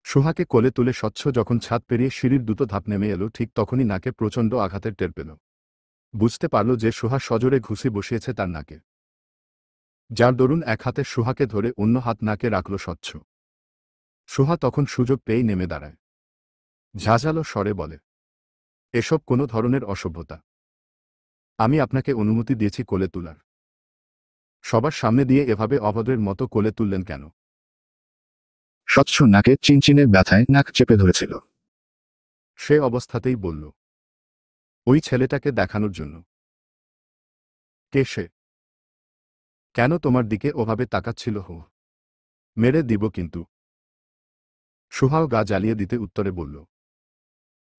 সুহাকে কোলে তুলে স্বচ্ছ যখন ছাদ পেরিয়ে সিঁড়ির দুটো ধাপ নেমে এলো ঠিক তখনই নাকে প্রচণ্ড আঘাতের টের পেল। বুঝতে পারল যে সুহা সজোরে ঘুষি বসিয়েছে তার নাকে, যার দরুন এক হাতে সুহাকে ধরে অন্য হাত নাকে রাখল স্বচ্ছ। সুহা তখন সুযোগ পেয়েই নেমে দাঁড়ায়, ঝাঁঝালো স্বরে বলে, এসব কোনো ধরনের অসভ্যতা। আমি আপনাকে অনুমতি দিয়েছি কোলে তোলার, সবার সামনে দিয়ে এভাবে অভদ্রের মতো কোলে তুললেন কেন? স্বচ্ছ নাকে চিনচিনে ব্যথায় নাক চেপে ধরেছিল। সে অবস্থাতেই বলল, ওই ছেলেটাকে দেখানোর জন্য। কে সে? কেন তোমার দিকে ওভাবে তাকাচ্ছিল? হো, মেরে দিব কিন্তু। সুহাও গা জ্বালিয়ে দিতে উত্তরে বলল,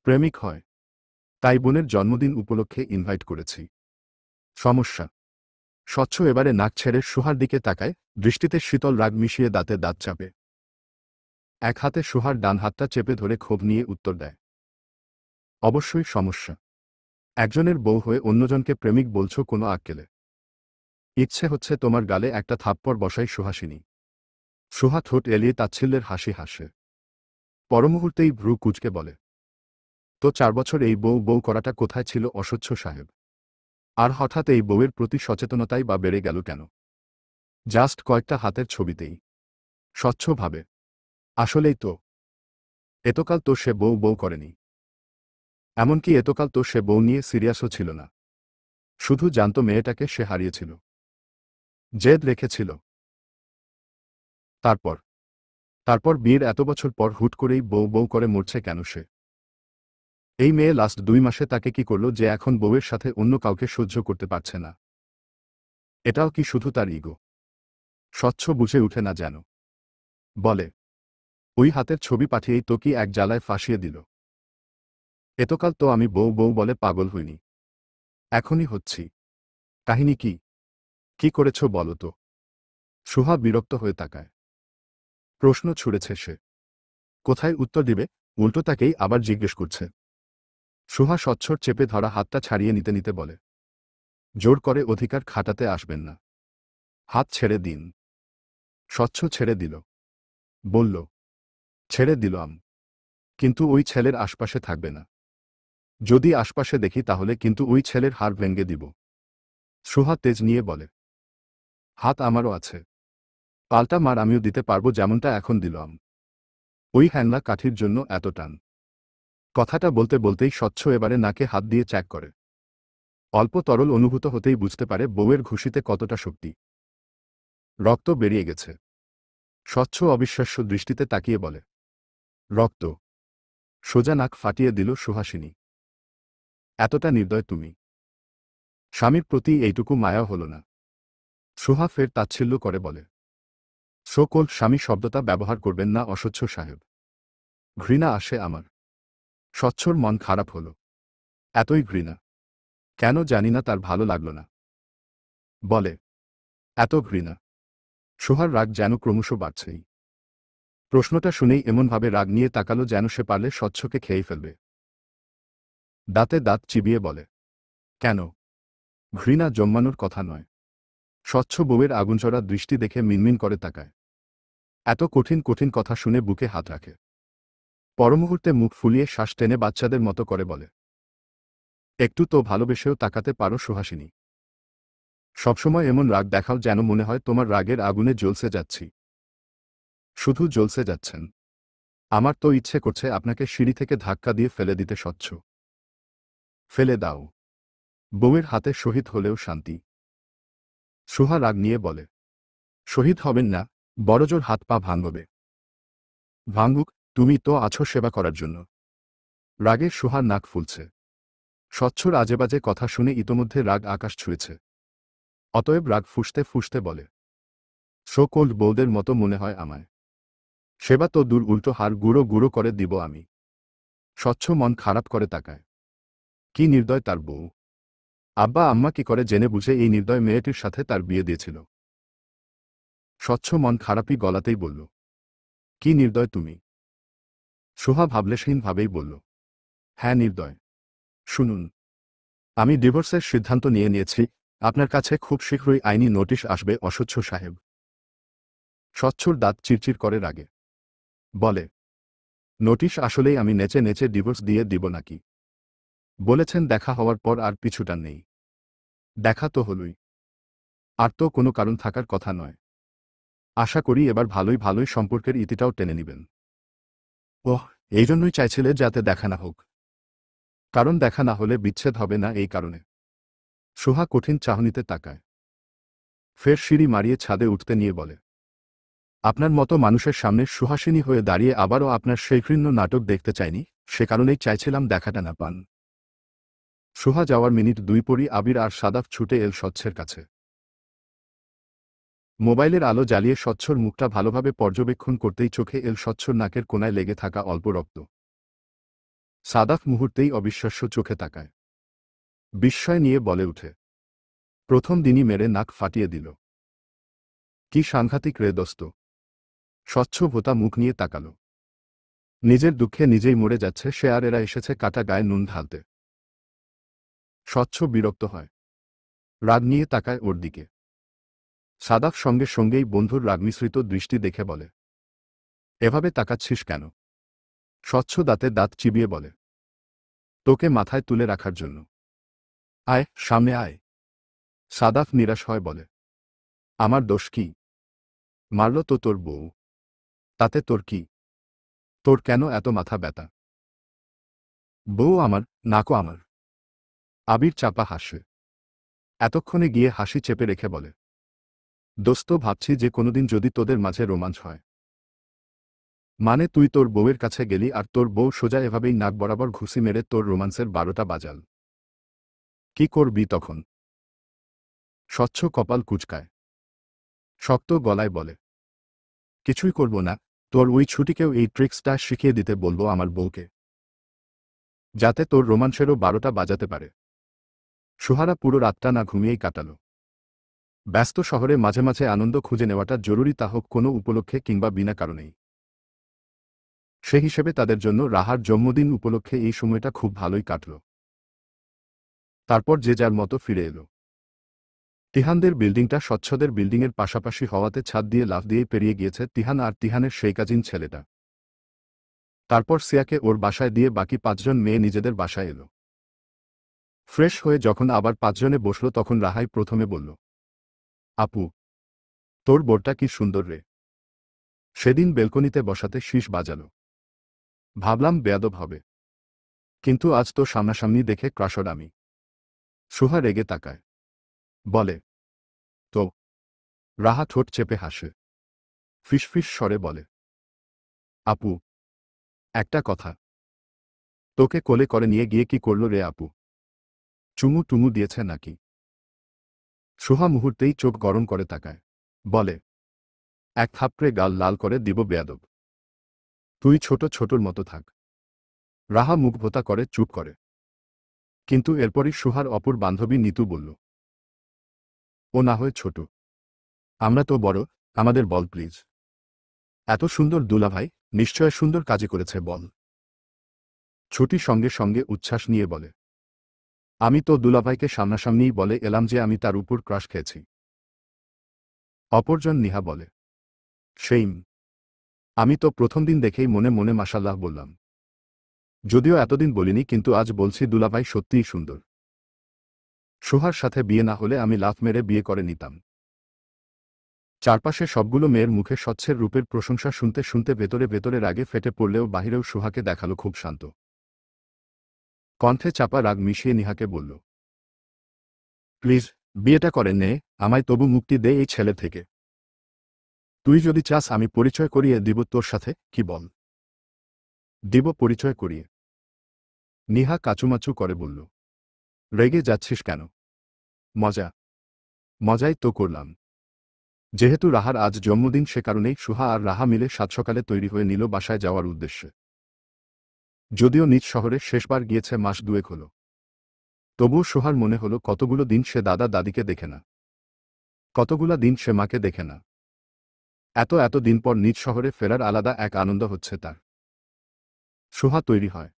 প্রেমিক হয়, তাই বোনের জন্মদিন উপলক্ষে ইনভাইট করেছি। সমস্যা? স্বচ্ছ এবারে নাক ছেড়ে সুহার দিকে তাকায়, দৃষ্টিতে শীতল রাগ মিশিয়ে দাঁতে দাঁত চাপে। এক হাতে সুহার ডান হাতটা চেপে ধরে ক্ষোভ নিয়ে উত্তর দেয়, অবশ্যই সমস্যা। একজনের বউ হয়ে অন্যজনকে প্রেমিক বলছো কোনো আক্কেলে? ইচ্ছে হচ্ছে তোমার গালে একটা থাপ্পড় বসাই সুহাসিনী। সুহা ঠোঁট এলিয়ে তাচ্ছিল্যের হাসি হাসে, পরমুহূর্তেই ভ্রু কুঁচকে বলে, তো 4 বছর এই বউ বউ করাটা কোথায় ছিল অস্বচ্ছ সাহেব? আর হঠাৎ এই বউয়ের প্রতি সচেতনতাই বা বেড়ে গেল কেন? জাস্ট কয়েকটা হাতের ছবিতেই স্বচ্ছ ভাবে, আসলেই তো এতকাল তো সে বউ বউ করেনি। এমনকি এতকাল তো সে বউ নিয়ে সিরিয়াসও ছিল না, শুধু জানত মেয়েটাকে সে হারিয়েছিল, জেদ রেখেছিল। তারপর তারপর বিয়ের এত বছর পর হুট করেই বউ বউ করে মরছে কেন সে? এই মেয়ে লাস্ট 2 মাসে তাকে কি করল যে এখন বউয়ের সাথে অন্য কাউকে সহ্য করতে পারছে না? এটাও কি শুধু তার ইগো? স্বচ্ছ বুঝে উঠে না যেন, বলে, ওই হাতের ছবি পাঠিয়েই তো কি এক জ্বালায় ফাঁসিয়ে দিল? এতকাল তো আমি বউ বউ বলে পাগল হইনি, এখনই হচ্ছি। কাহিনী কি? কি করেছ বলো তো? সুহা বিরক্ত হয়ে তাকায়, প্রশ্ন ছুড়েছে সে, কোথায় উত্তর দিবে? উল্টো তাকেই আবার জিজ্ঞেস করছে। সুহা স্বচ্ছর চেপে ধরা হাতটা ছাড়িয়ে নিতে নিতে বলে, জোর করে অধিকার খাটাতে আসবেন না, হাত ছেড়ে দিন। স্বচ্ছ ছেড়ে দিল, বলল, ছেড়ে দিলাম, কিন্তু ওই ছেলের আশপাশে থাকবে না। যদি আশপাশে দেখি তাহলে কিন্তু ওই ছেলের হাড় ভেঙে দিব। সুহা তেজ নিয়ে বলে, হাত আমারও আছে, পাল্টা মার আমিও দিতে পারবো যেমনটা এখন দিলাম। ওই হ্যাংলা কাঠির জন্য এত টান? কথাটা বলতে বলতেই স্বচ্ছ এবারে নাকে হাত দিয়ে চ্যাক করে। অল্প তরল অনুভূত হতেই বুঝতে পারে বউয়ের ঘুষিতে কতটা শক্তি। রক্ত বেরিয়ে গেছে। স্বচ্ছ অবিশ্বাস্য দৃষ্টিতে তাকিয়ে বলে, রক্ত? সোজা নাক ফাটিয়ে দিল সুহাসিনী, এতটা নির্দয় তুমি? স্বামীর প্রতি এইটুকু মায়া হল না? সুহা ফের তাচ্ছিল্য করে বলে, সকল স্বামী শব্দটা ব্যবহার করবেন না অস্বচ্ছ সাহেব, ঘৃণা আসে আমার। স্বচ্ছর মন খারাপ হল, এতই ঘৃণা? কেন জানি না তার ভালো লাগল না। বলে, এত ঘৃণা? সুহার রাগ যেন ক্রমশ বাড়ছেই। প্রশ্নটা শুনেই এমনভাবে রাগ নিয়ে তাকালো যেন সে পারলে স্বচ্ছকে খেয়েই ফেলবে। দাঁতে দাঁত চিবিয়ে বলে, কেন? ঘৃণা জন্মানোর কথা নয়। স্বচ্ছ বউয়ের আগুনচড়া দৃষ্টি দেখে মিনমিন করে তাকায়। এত কঠিন কঠিন কথা শুনে বুকে হাত রাখে। পরমুহূর্তে মুখ ফুলিয়ে শ্বাস টেনে বাচ্চাদের মতো করে বলে, একটু তো ভালোবেসেও তাকাতে পারো সুহাসিনী। সবসময় এমন রাগ দেখাও যেন মনে হয় তোমার রাগের আগুনে জ্বলসে যাচ্ছি। শুধু জ্বলসে যাচ্ছেন? আমার তো ইচ্ছে করছে আপনাকে সিঁড়ি থেকে ধাক্কা দিয়ে ফেলে দিতে। স্বচ্ছ, ফেলে দাও। বউয়ের হাতে শহীদ হলেও শান্তি। সুহা রাগ নিয়ে বলে, শহীদ হবেন না, বড়জোর হাত পা ভাঙবে। ভাঙুক, তুমি তো আছো সেবা করার জন্য। রাগে সুহার নাক ফুলছে। স্বচ্ছর আজেবাজে কথা শুনে ইতোমধ্যে রাগ আকাশ ছুঁয়েছে। অতএব রাগ ফুঁসতে ফুঁসতে বলে, সো কোল্ড বউদের মতো মনে হয় আমায়। সেবা তো দূর, উল্টো হাড় গুঁড়ো গুঁড়ো করে দিব আমি। স্বচ্ছ মন খারাপ করে তাকায়। কি নির্দয় তার বউ! আব্বা আম্মা কি করে জেনে বুঝে এই নির্দয় মেয়েটির সাথে তার বিয়ে দিয়েছিল? স্বচ্ছ মন খারাপই গলাতেই বলল, কি নির্দয় তুমি? সুহা ভাবলেশহীনভাবেই বলল, হ্যাঁ নির্দয়। শুনুন, আমি ডিভোর্সের সিদ্ধান্ত নিয়ে নিয়েছি। আপনার কাছে খুব শীঘ্রই আইনি নোটিশ আসবে অস্বচ্ছ সাহেব। স্বচ্ছর দাঁত চিরচির করে রাগে, বলে, নোটিশ আসলেই আমি নেচে নেচে ডিভোর্স দিয়ে দিব নাকি? বলেছেন দেখা হওয়ার পর আর পিছুটা নেই। দেখা তো হলোই। আর তো কোনো কারণ থাকার কথা নয়। আশা করি এবার ভালোই ভালোই সম্পর্কের ইতিটাও টেনে নিবেন। ওহ, এই জন্যই চাইছিলে যাতে দেখা না হোক। কারণ দেখা না হলে বিচ্ছেদ হবে না এই কারণে। সোহা কঠিন চাহনিতে তাকায়। ফের সিঁড়ি মারিয়ে ছাদে উঠতে নিয়ে বলে, আপনার মতো মানুষের সামনে সুহাসিনী হয়ে দাঁড়িয়ে আবারও আপনার সেই ঘৃণ্য নাটক দেখতে চাইনি, সে কারণেই চাইছিলাম দেখাটা না পান। সোহা যাওয়ার মিনিট 2 পরই আবির আর সাদাফ ছুটে এল স্বচ্ছের কাছে। মোবাইলের আলো জ্বালিয়ে স্বচ্ছর মুখটা ভালোভাবে পর্যবেক্ষণ করতেই চোখে এল স্বচ্ছর নাকের কোনায় লেগে থাকা অল্প রক্ত। সাদাফ মুহূর্তেই অবিশ্বাস্য চোখে তাকায়। বিস্ময় নিয়ে বলে উঠে, প্রথম দিনই মেরে নাক ফাটিয়ে দিল। কি সাংঘাতিক রে দোস্ত। স্বচ্ছ ভোতা মুখ নিয়ে তাকাল। নিজের দুঃখে নিজেই মরে যাচ্ছে সে, আর এরা এসেছে কাটা গায়ে নুন ঢালতে। স্বচ্ছ বিরক্ত হয়। রাগ নিয়ে তাকায় ওর দিকে। সাদাফ সঙ্গে সঙ্গেই বন্ধুর রাগমিশ্রিত দৃষ্টি দেখে বলে, এভাবে তাকাচ্ছিস কেন? স্বচ্ছ দাঁতে দাঁত চিবিয়ে বলে, তোকে মাথায় তুলে রাখার জন্য। আয় সামনে আয়। সাদাফ নিরাশ হয় বলে, আমার দোষ কি? মারল তো তোর বউ। তাতে তোর কি? তোর কেন এত মাথা ব্যথা? বউ আমার, নাকও আমার। আবির চাপা হাসে। এতক্ষণে গিয়ে হাসি চেপে রেখে বলে, দোস্ত ভাবছি যে কোনোদিন যদি তোদের মাঝে রোমাঞ্চ হয়। মানে তুই তোর বউয়ের কাছে গেলি আর তোর বউ সোজা এভাবেই নাক বরাবর ঘুষি মেরে তোর রোমান্সের 12টা বাজাল। কি করবি তখন? স্বচ্ছ কপাল কুঁচকায়। শক্ত গলায় বলে, কিছুই করব না। তোর ওই ছুটিকেও এই ট্রিক্সটা শিখিয়ে দিতে বলবো আমার বউকে, যাতে তোর রোমান্সেরও 12টা বাজাতে পারে। সুহারা পুরো রাতটা না ঘুমিয়েই কাটাল। ব্যস্ত শহরে মাঝে মাঝে আনন্দ খুঁজে নেওয়াটা জরুরি, তা হোক কোনো উপলক্ষে কিংবা বিনা কারণেই। সে হিসেবে তাদের জন্য রাহার জন্মদিন উপলক্ষে এই সময়টা খুব ভালোই কাটল। তারপর যে যার মতো ফিরে এলো। তিহানদের বিল্ডিংটা স্বচ্ছদের বিল্ডিংয়ের পাশাপাশি হওয়াতে ছাদ দিয়ে লাফ দিয়ে পেরিয়ে গিয়েছে তিহান আর তিহানের সেই কাজিন ছেলেটা। তারপর সিয়াকে ওর বাসায় দিয়ে বাকি 5 জন মেয়ে নিজেদের বাসায় এলো। ফ্রেশ হয়ে যখন আবার 5 জনে বসল তখন রাহাই প্রথমে বলল, আপু, তোর বোরটা কি সুন্দর রে। সেদিন বেলকনিতে বসাতে শীষ বাজালো। ভাবলাম বেয়াদব হবে, কিন্তু আজ তো সামনাসামনি দেখে ক্রাশড আমি। সুহা রেগে তাকায়। বলে, তো? রাহা ঠোঁট চেপে হাসে। ফিসফিস স্বরে বলে, আপু, একটা কথা। তোকে কোলে করে নিয়ে গিয়ে কি করল রে আপু? চুমু টুমু দিয়েছে নাকি? সুহা মুহূর্তেই চোখ গরম করে তাকায়। বলে, এক থাপড়ে গাল লাল করে দিব বেয়াদব। তুই ছোট ছোটর মতো থাক। রাহা মুখ ভোতা করে চুপ করে। কিন্তু এরপরই সুহার অপর বান্ধবী নিতু বলল, ও না হয় ছোট, আমরা তো বড়, আমাদের বল প্লিজ। এত সুন্দর দুলাভাই, নিশ্চয় সুন্দর কাজে করেছে বল। ছুটি সঙ্গে সঙ্গে উচ্ছ্বাস নিয়ে বলে, আমি তো দুলাভাইকে সামনাসামনিই বলে এলাম যে আমি তার উপর ক্রাশ খেয়েছি। অপরজন নিহা বলে, সেইম। আমি তো প্রথম দিন দেখেই মনে মনে মাশাল্লাহ বললাম। যদিও এতদিন বলিনি, কিন্তু আজ বলছি দুলাভাই সত্যিই সুন্দর। সোহার সাথে বিয়ে না হলে আমি লাফ মেরে বিয়ে করে নিতাম। চারপাশে সবগুলো মেয়ের মুখে স্বচ্ছের রূপের প্রশংসা শুনতে শুনতে ভেতরে ভেতরে রাগে ফেটে পড়লেও বাহিরেও সোহাকে দেখালো খুব শান্ত। কণ্ঠে চাপা রাগ মিশিয়ে নিহাকে বলল, প্লিজ, বিয়েটা করে নে, আমায় তবু মুক্তি দে এই ছেলে থেকে। তুই যদি চাস আমি পরিচয় করিয়ে দিব তোর সাথে, কি বল? দিব পরিচয় করিয়ে। নিহা কাচুমাচু করে বলল, রেগে যাচ্ছিস কেন? মজা। মজাই তো করলাম। যেহেতু রাহার আজ জন্মদিন সে কারণেই সুহা আর রাহা মিলে সাত সকালে তৈরি হয়ে নিল বাসায় যাওয়ার উদ্দেশ্যে। যদিও নিজ শহরে শেষবার গিয়েছে মাস 2 হলো। তবুও সোহার মনে হলো কতগুলো দিন সে দাদা দাদিকে দেখে না। কতগুলা দিন সে মাকে দেখে না। এত দিন পর নিজ শহরে ফেরার আলাদা এক আনন্দ হচ্ছে তার। সোহা তৈরি হয়।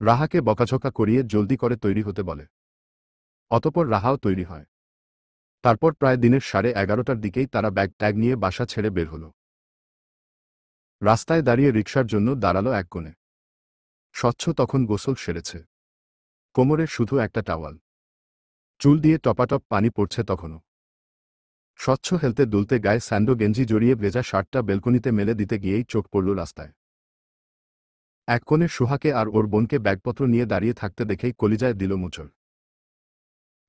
রাহাকে বকাঝকা করিয়ে জলদি করে তৈরি হতে বলে। অতপর রাহাও তৈরি হয়। তারপর প্রায় দিনের 11:30টার দিকেই তারা ব্যাগ ট্যাগ নিয়ে বাসা ছেড়ে বের হলো। রাস্তায় দাঁড়িয়ে রিকশার জন্য দাঁড়ালো এক কোণে। স্বচ্ছ তখন গোসল সেরেছে। কোমরে শুধু একটা টাওয়াল। চুল দিয়ে টপাটপ পানি পড়ছে তখনও। স্বচ্ছ হেলতে দুলতে গায়ে স্যান্ডো গেঞ্জি জড়িয়ে ভেজা শার্টটা বেলকনিতে মেলে দিতে গিয়েই চোখ পড়ল রাস্তায়। এক কোণে সুহাকে আর ওর বোনকে ব্যাগপত্র নিয়ে দাঁড়িয়ে থাকতে দেখেই কলিজায় দিল মোচড়।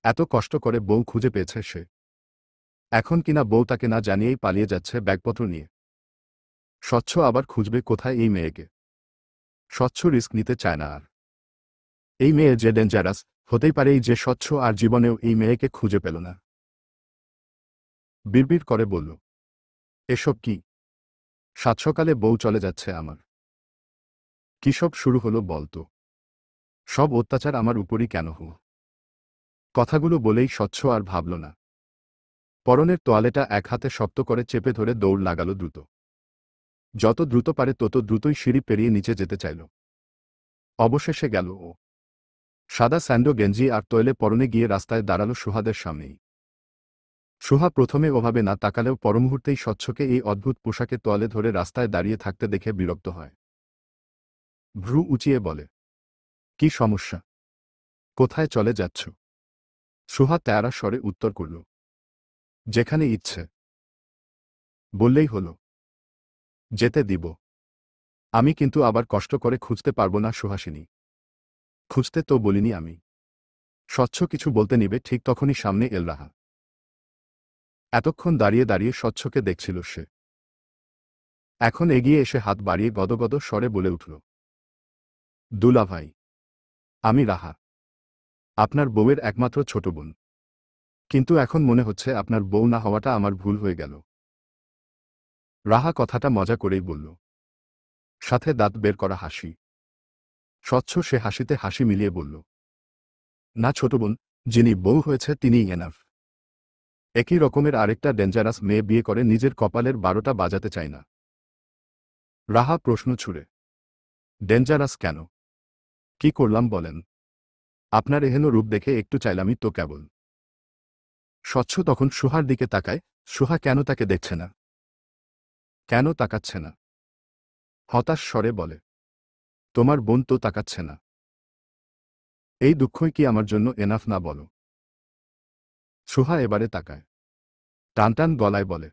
এত কষ্ট করে বউ খুঁজে পেয়েছে সে, এখন কিনা বউ তাকে না জানিয়েই পালিয়ে যাচ্ছে ব্যাগপত্র নিয়ে। স্বচ্ছ আবার খুঁজবে কোথায় এই মেয়েকে? স্বচ্ছ রিস্ক নিতে চায় না আর। এই মেয়ে যে ডেঞ্জারাস, হতেই পারে এই যে স্বচ্ছ আর জীবনেও এই মেয়েকে খুঁজে পেল না। বিড়বিড় করে বলল, এসব কি? সাত সকালে বউ চলে যাচ্ছে আমার। কি সব শুরু হলো বলতো? সব অত্যাচার আমার উপরই কেন হো? কথাগুলো বলেই স্বচ্ছ আর ভাবল না। পরনের তোয়ালেটা এক হাতে শক্ত করে চেপে ধরে দৌড় লাগালো দ্রুত। যত দ্রুত পারে তত দ্রুতই সিঁড়ি পেরিয়ে নিচে যেতে চাইল। অবশেষে গেল ও। সাদা স্যান্ডো গেঞ্জি আর তৈলে পরনে গিয়ে রাস্তায় দাঁড়ালো সুহাদের সামনেই। সুহা প্রথমে ওভাবে না তাকালেও পরমুহূর্তেই স্বচ্ছকে এই অদ্ভুত পোশাকে তোয়ালে ধরে রাস্তায় দাঁড়িয়ে থাকতে দেখে বিরক্ত হয়। ভ্রু উঁচিয়ে বলে, কি সমস্যা? কোথায় চলে যাচ্ছ? সুহা তেয়ারা স্বরে উত্তর করল, যেখানে ইচ্ছে। বললেই হলো। যেতে দিব। আমি কিন্তু আবার কষ্ট করে খুঁজতে পারবো না সুহাসিনী। খুঁজতে তো বলিনি আমি। স্বচ্ছ কিছু বলতে নিবে ঠিক তখনই সামনে এল রাহা। এতক্ষণ দাঁড়িয়ে দাঁড়িয়ে স্বচ্ছকে দেখছিল সে। এখন এগিয়ে এসে হাত বাড়িয়ে গদগদ স্বরে বলে উঠল, দুলাভাই, আমি রাহা, আপনার বউয়ের একমাত্র ছোট বোন। কিন্তু এখন মনে হচ্ছে আপনার বউ না হওয়াটা আমার ভুল হয়ে গেল। রাহা কথাটা মজা করেই বলল, সাথে দাঁত বের করা হাসি। স্বচ্ছ সে হাসিতে হাসি মিলিয়ে বলল, না ছোট বোন, যিনি বউ হয়েছে তিনিই এনাফ। একই রকমের আরেকটা ডেঞ্জারাস মেয়ে বিয়ে করে নিজের কপালের 12টা বাজাতে চায় না। রাহা প্রশ্ন ছুড়ে, ডেঞ্জারাস কেন? কি করলাম বলেন? আপনার এহেন রূপ দেখে একটু চাইলামই তো কেবল। স্বচ্ছ তখন সুহার দিকে তাকায়। সুহা কেন তাকে দেখছে না? কেন তাকাচ্ছে না? হতাশ স্বরে বলে, তোমার বোন তো তাকাচ্ছে না। এই দুঃখই কি আমার জন্য এনাফ না বলো? সুহা এবারে তাকায়। টানটান গলায় বলে,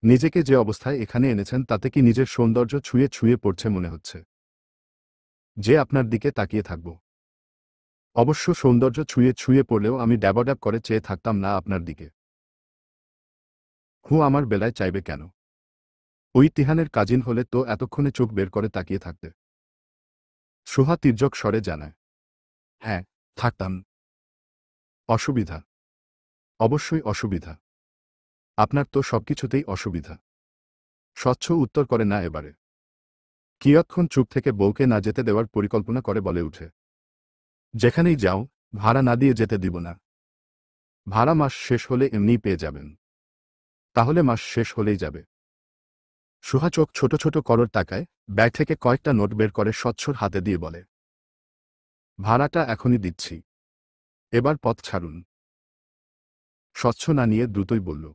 নিজেকে যে অবস্থায় এখানে এনেছেন তাতে কি নিজের সৌন্দর্য ছুঁয়ে ছুঁয়ে পড়ছে মনে হচ্ছে? যে আপনার দিকে তাকিয়ে থাকব। অবশ্য সৌন্দর্য ছুঁয়ে ছুঁয়ে পড়লেও আমি ড্যাবাড্যাব করে চেয়ে থাকতাম না আপনার দিকে। আমার বেলায় চাইবে কেন? ওই তিহানের কাজিন হলে তো এতক্ষণে চোখ বের করে তাকিয়ে থাকতে। সুহা তির্যক স্বরে জানায়, হ্যাঁ, থাকতাম। অসুবিধা? অবশ্যই অসুবিধা। আপনার তো সবকিছুতেই অসুবিধা। স্বচ্ছ উত্তর করে না এবারে। কিয়ৎক্ষণ চুপ থেকে বউকে না যেতে দেওয়ার পরিকল্পনা করে বলে উঠে, যেখানেই যাও, ভাড়া না দিয়ে যেতে দিব না। ভাড়া মাস শেষ হলে এমনিই পেয়ে যাবেন। তাহলে মাস শেষ হলেই যাবে। সুহা চোখ ছোট ছোট করর তাকায়, ব্যাগ থেকে কয়েকটা নোট বের করে স্বচ্ছর হাতে দিয়ে বলে, ভাড়াটা এখনই দিচ্ছি। এবার পথ ছাড়ুন। স্বচ্ছ না নিয়ে দ্রুতই বলল,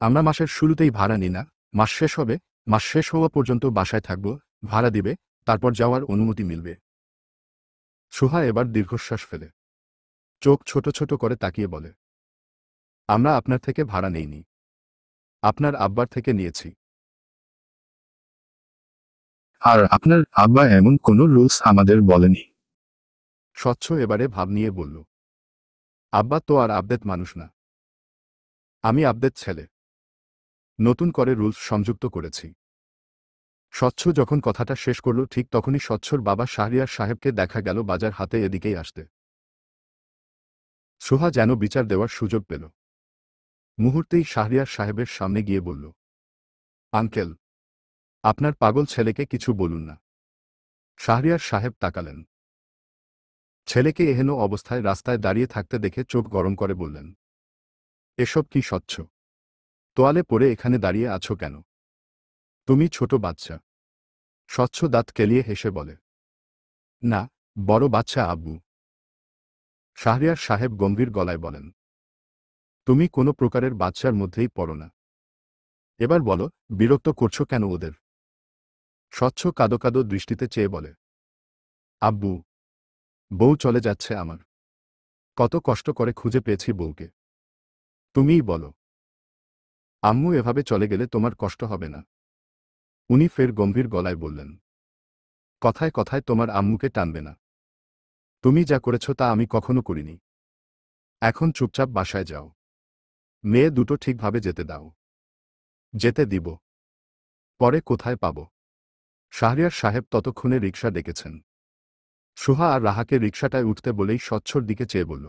আমরা মাসের শুরুতেই ভাড়া নিই না। মাস শেষ হবে, মাস শেষ হওয়া পর্যন্ত বাসায় থাকব, ভাড়া দিবে, তারপর যাওয়ার অনুমতি মিলবে। সুহা এবার দীর্ঘশ্বাস ফেলে চোখ ছোট ছোট করে তাকিয়ে বলে, আমরা আপনার থেকে ভাড়া নেইনি, আপনার আব্বার থেকে নিয়েছি। আর আপনার আব্বা এমন কোনো রুলস আমাদের বলেনি। স্বচ্ছ এবারে ভাব নিয়ে বলল, আব্বা তো আর আপডেট মানুষ না। আমি আপডেট ছেলে। নতুন করে রুলস সংযুক্ত করেছি। স্বচ্ছ যখন কথাটা শেষ করল ঠিক তখনই স্বচ্ছর বাবা শাহরিয়ার সাহেবকে দেখা গেল বাজার হাতে এদিকেই আসতে। সুহা যেন বিচার দেওয়ার সুযোগ পেল। মুহূর্তেই শাহরিয়ার সাহেবের সামনে গিয়ে বলল, আঙ্কেল, আপনার পাগল ছেলেকে কিছু বলুন না। শাহরিয়ার সাহেব তাকালেন। ছেলেকে এহেন অবস্থায় রাস্তায় দাঁড়িয়ে থাকতে দেখে চোখ গরম করে বললেন, এসব কি স্বচ্ছ? তোয়ালে পরে এখানে দাঁড়িয়ে আছো কেন? তুমি ছোট বাচ্চা। স্বচ্ছ দাঁত কেলিয়ে হেসে বলে, না, বড় বাচ্চা আব্বু। শাহরিয়ার সাহেব গম্ভীর গলায় বলেন, তুমি কোনো প্রকারের বাচ্চার মধ্যেই পড়ো না। এবার বলো, বিরক্ত করছো কেন ওদের? স্বচ্ছ কাদো কাদো দৃষ্টিতে চেয়ে বলে, আব্বু, বউ চলে যাচ্ছে আমার। কত কষ্ট করে খুঁজে পেয়েছি বউকে। তুমিই বলো। আম্মু এভাবে চলে গেলে তোমার কষ্ট হবে না? উনি ফের গম্ভীর গলায় বললেন, কথায় কথায় তোমার আম্মুকে টানবে না। তুমি যা করেছ তা আমি কখনো করিনি। এখন চুপচাপ বাসায় যাও। মেয়ে দুটো ঠিকভাবে যেতে দাও। যেতে দিব। পরে কোথায় পাব? শাহরিয়ার সাহেব ততক্ষণে রিকশা ডেকেছেন। সুহা আর রাহাকে রিকশাটায় উঠতে বলেই স্বচ্ছর দিকে চেয়ে বলল,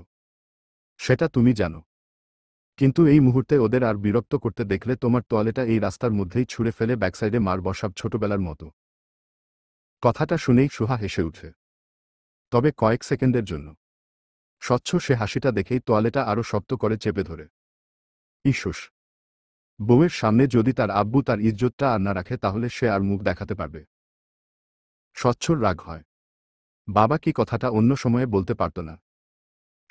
সেটা তুমি জানো। কিন্তু এই মুহূর্তে ওদের আর বিরক্ত করতে দেখলে তোমার তোয়ালেটা এই রাস্তার মধ্যেই ছুঁড়ে ফেলে ব্যাকসাইডে মার বসাব ছোটবেলার মতো। কথাটা শুনেই সুহা হেসে উঠে। তবে কয়েক সেকেন্ডের জন্য। স্বচ্ছ সে হাসিটা দেখেই তোয়ালেটা আরও শক্ত করে চেপে ধরে। ইস্যুস! বউয়ের সামনে যদি তার আব্বু তার ইজ্জতটা আর না রাখে তাহলে সে আর মুখ দেখাতে পারবে? স্বচ্ছর রাগ হয়। বাবা কি কথাটা অন্য সময়ে বলতে পারত না?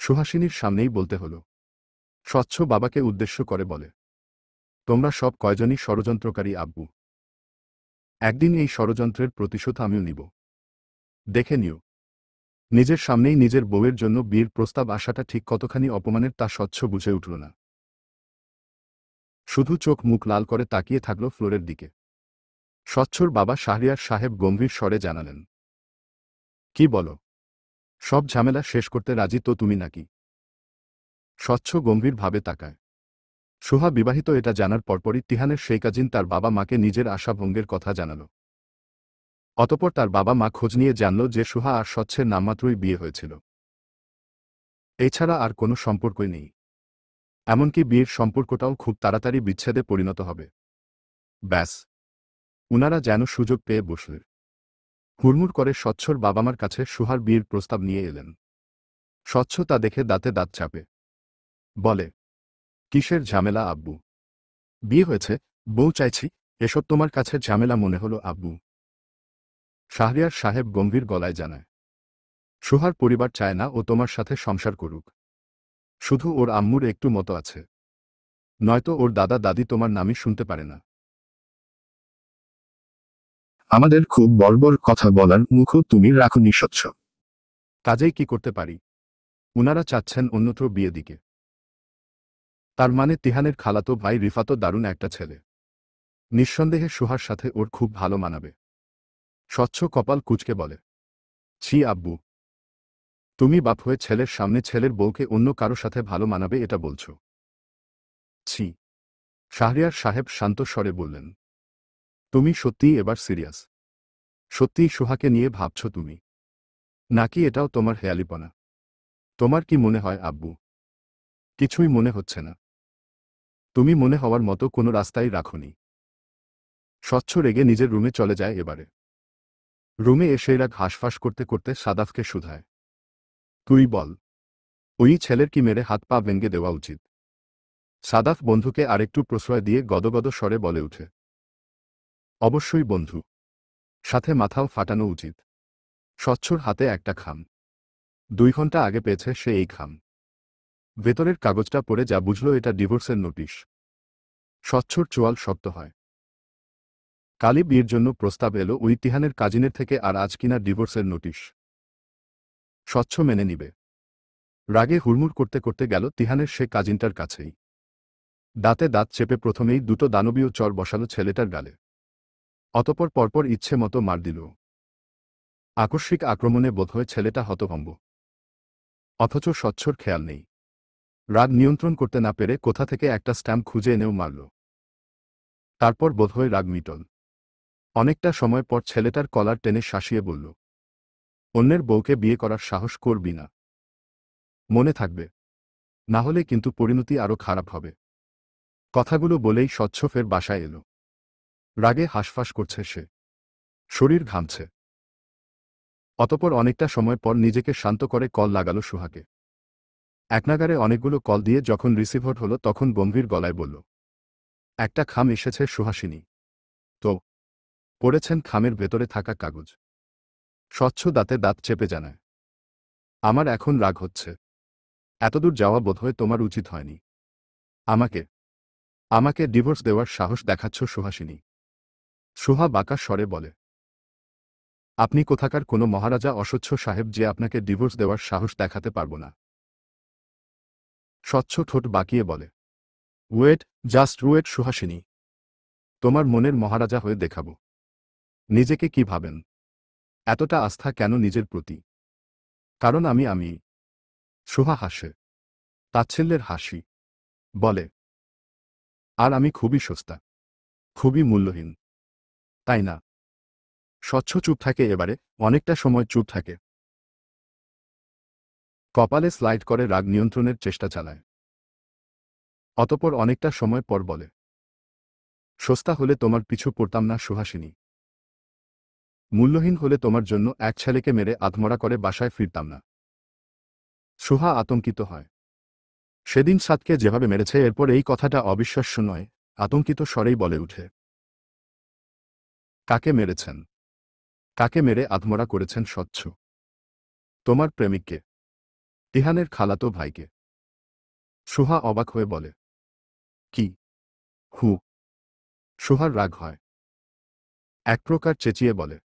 সুহাসিনীর সামনেই বলতে হলো। স্বচ্ছ বাবাকে উদ্দেশ্য করে বলে, তোমরা সব কয়জনই ষড়যন্ত্রকারী আব্বু। একদিন এই ষড়যন্ত্রের প্রতিশোধ আমিও নিব। দেখে নিও। নিজের সামনেই নিজের বউয়ের জন্য বিয়ের প্রস্তাব আসাটা ঠিক কতখানি অপমানের তা স্বচ্ছ বুঝে উঠল না। শুধু চোখ মুখ লাল করে তাকিয়ে থাকল ফ্লোরের দিকে। স্বচ্ছর বাবা শাহরিয়ার সাহেব গম্ভীর স্বরে জানালেন, কি বলো? সব ঝামেলা শেষ করতে রাজি তো তুমি নাকি? স্বচ্ছ গম্ভীরভাবে তাকায়। সোহা বিবাহিত এটা জানার পরপরই তিহানের সেই কাজিন তার বাবা মাকে নিজের আশাভঙ্গের কথা জানাল। অতপর তার বাবা মা খোঁজ নিয়ে জানল যে সুহা আর স্বচ্ছের নামমাত্রই বিয়ে হয়েছিল। এছাড়া আর কোনো সম্পর্কই নেই। এমনকি বিয়ের সম্পর্কটাও খুব তাড়াতাড়ি বিচ্ছেদে পরিণত হবে। ব্যাস, উনারা যেন সুযোগ পেয়ে বসলেন। হুড়মুড় করে স্বচ্ছর বাবামার কাছে সুহার বিয়ের প্রস্তাব নিয়ে এলেন। স্বচ্ছ তা দেখে দাঁতে দাঁত চাপে। বলে, কিসের ঝামেলা আব্বু? বিয়ে হয়েছে, বউ চাইছি, এসব তোমার কাছে ঝামেলা মনে হলো আব্বু? শাহরিয়ার সাহেব গম্ভীর গলায় জানায়, সুহার পরিবার চায় না ও তোমার সাথে সংসার করুক। শুধু ওর আম্মুর একটু মতো আছে। নয়তো ওর দাদা দাদি তোমার নামই শুনতে পারে না। আমাদের খুব বর্বর কথা বলার মুখও তুমি রাখো নিঃস্বচ্ছ। কাজেই কি করতে পারি? উনারা চাচ্ছেন অন্যত্র বিয়ে দিকে। তার মানে তিহানের খালাতো ভাই রিফাতও দারুণ একটা ছেলে। নিঃসন্দেহে সুহার সাথে ওর খুব ভালো মানাবে। স্বচ্ছ কপাল কুঁচকে বলে, ছি আব্বু, তুমি বাপ হয়ে ছেলের সামনে ছেলের বউকে অন্য কারো সাথে ভালো মানাবে এটা বলছো? ছি। শাহরিয়ার সাহেব শান্ত স্বরে বললেন, তুমি সত্যিই এবার সিরিয়াস? সত্যিই সুহাকে নিয়ে ভাবছ তুমি? নাকি এটাও তোমার হেয়ালিপনা? তোমার কি মনে হয় আব্বু? কিছুই মনে হচ্ছে না। তুমি মনে হওয়ার মতো কোনো রাস্তাই রাখোনি। স্বচ্ছ রেগে নিজের রুমে চলে যায় এবারে। রুমে এসে রাগ হাঁসফাঁস করতে করতে সাদাফকে শুধায়, তুই বল, ওই ছেলের কি মেরে হাত পা ভেঙে দেওয়া উচিত? সাদাফ বন্ধুকে আরেকটু প্রশ্রয় দিয়ে গদগদ স্বরে বলে উঠে, অবশ্যই বন্ধু। সাথে মাথাও ফাটানো উচিত। স্বচ্ছর হাতে একটা খাম। 2 ঘন্টা আগে পেয়েছে সে এই খাম। ভেতরের কাগজটা পড়ে যা বুঝল এটা ডিভোর্সের নোটিশ। স্বচ্ছর চোয়াল শক্ত হয়। কালই বিয়ের জন্য প্রস্তাব এলো ওই তিহানের কাজিনের থেকে, আর আজ কিনা ডিভোর্সের নোটিশ। স্বচ্ছ মেনে নিবে? রাগে হুড়মুড় করতে করতে গেল তিহানের সে কাজিনটার কাছেই। দাঁতে দাঁত চেপে প্রথমেই দুটো দানবীয় চর বসালো ছেলেটার গালে। অতপর পরপর ইচ্ছে মতো মার দিল। আকস্মিক আক্রমণে বোধহয় ছেলেটা হতভম্ব। অথচ স্বচ্ছর খেয়াল নেই। রাগ নিয়ন্ত্রণ করতে না পেরে কোথা থেকে একটা স্ট্যাম্প খুঁজে এনেও মারল। তারপর বোধহয় রাগ মিটল। অনেকটা সময় পর ছেলেটার কলার টেনে শাসিয়ে বলল, অন্যের বউকে বিয়ে করার সাহস করবি না। মনে থাকবে। না হলে কিন্তু পরিণতি আরও খারাপ হবে। কথাগুলো বলেই স্বচ্ছ ফের বাসায় এলো। রাগে হাঁসফাঁস করছে সে। শরীর ঘামছে। অতপর অনেকটা সময় পর নিজেকে শান্ত করে কল লাগালো সুহাকে। একনাগারে অনেকগুলো কল দিয়ে যখন রিসিভার হলো তখন গম্ভীর গলায় বলল, একটা খাম এসেছে সুহাসিনী। তো? পড়েছেন খামের ভেতরে থাকা কাগজ। স্বচ্ছ দাঁতে দাঁত চেপে জানায়, আমার এখন রাগ হচ্ছে। এতদূর যাওয়া বোধহয় তোমার উচিত হয়নি। আমাকে আমাকে ডিভোর্স দেওয়ার সাহস দেখাচ্ছ সুহাসিনী? সুহা বাঁকা স্বরে বলে। আপনি কোথাকার কোনো মহারাজা অস্বচ্ছ সাহেব যে আপনাকে ডিভোর্স দেওয়ার সাহস দেখাতে পারব না? স্বচ্ছ ঠোঁট বাঁকিয়ে বলে। Wait, just wait Suhasini. তোমার মনের মহারাজা হয়ে দেখাব। নিজেকে কি ভাবেন? এতটা আস্থা কেন নিজের প্রতি? কারণ আমি। সুহা হাসে। তাচ্ছিল্যের হাসি। বলে, আর আমি খুবই সস্তা, খুবই মূল্যহীন, তাই না? স্বচ্ছ চুপ থাকে এবারে, অনেকটা সময় চুপ থাকে। কপালে স্লাইড করে রাগ নিয়ন্ত্রণের চেষ্টা চালায়। অতপর অনেকটা সময় পর বলে, সস্তা হলে তোমার পিছু পড়তাম না সুহাসিনী। মূল্যহীন হলে তোমার জন্য এক ছেলেকে মেরে আধমরা করে বাসায় ফিরতাম না। সুহা আতঙ্কিত হয়। সেদিন সাদকে যেভাবে মেরেছে এরপর এই কথাটা অবিশ্বাস্য নয়, আতঙ্কিত স্বরেই বলে উঠে। কাকে মেরেছেন? কাকে মেরে আধমরা করেছেন স্বচ্ছ? তোমার প্রেমিককে, তিহানের খালাতো ভাইকে। সুহা অবাক হয়ে বলে, কি? হু। সুহার রাগ হয়। এক প্রকার চেঁচিয়ে বলে,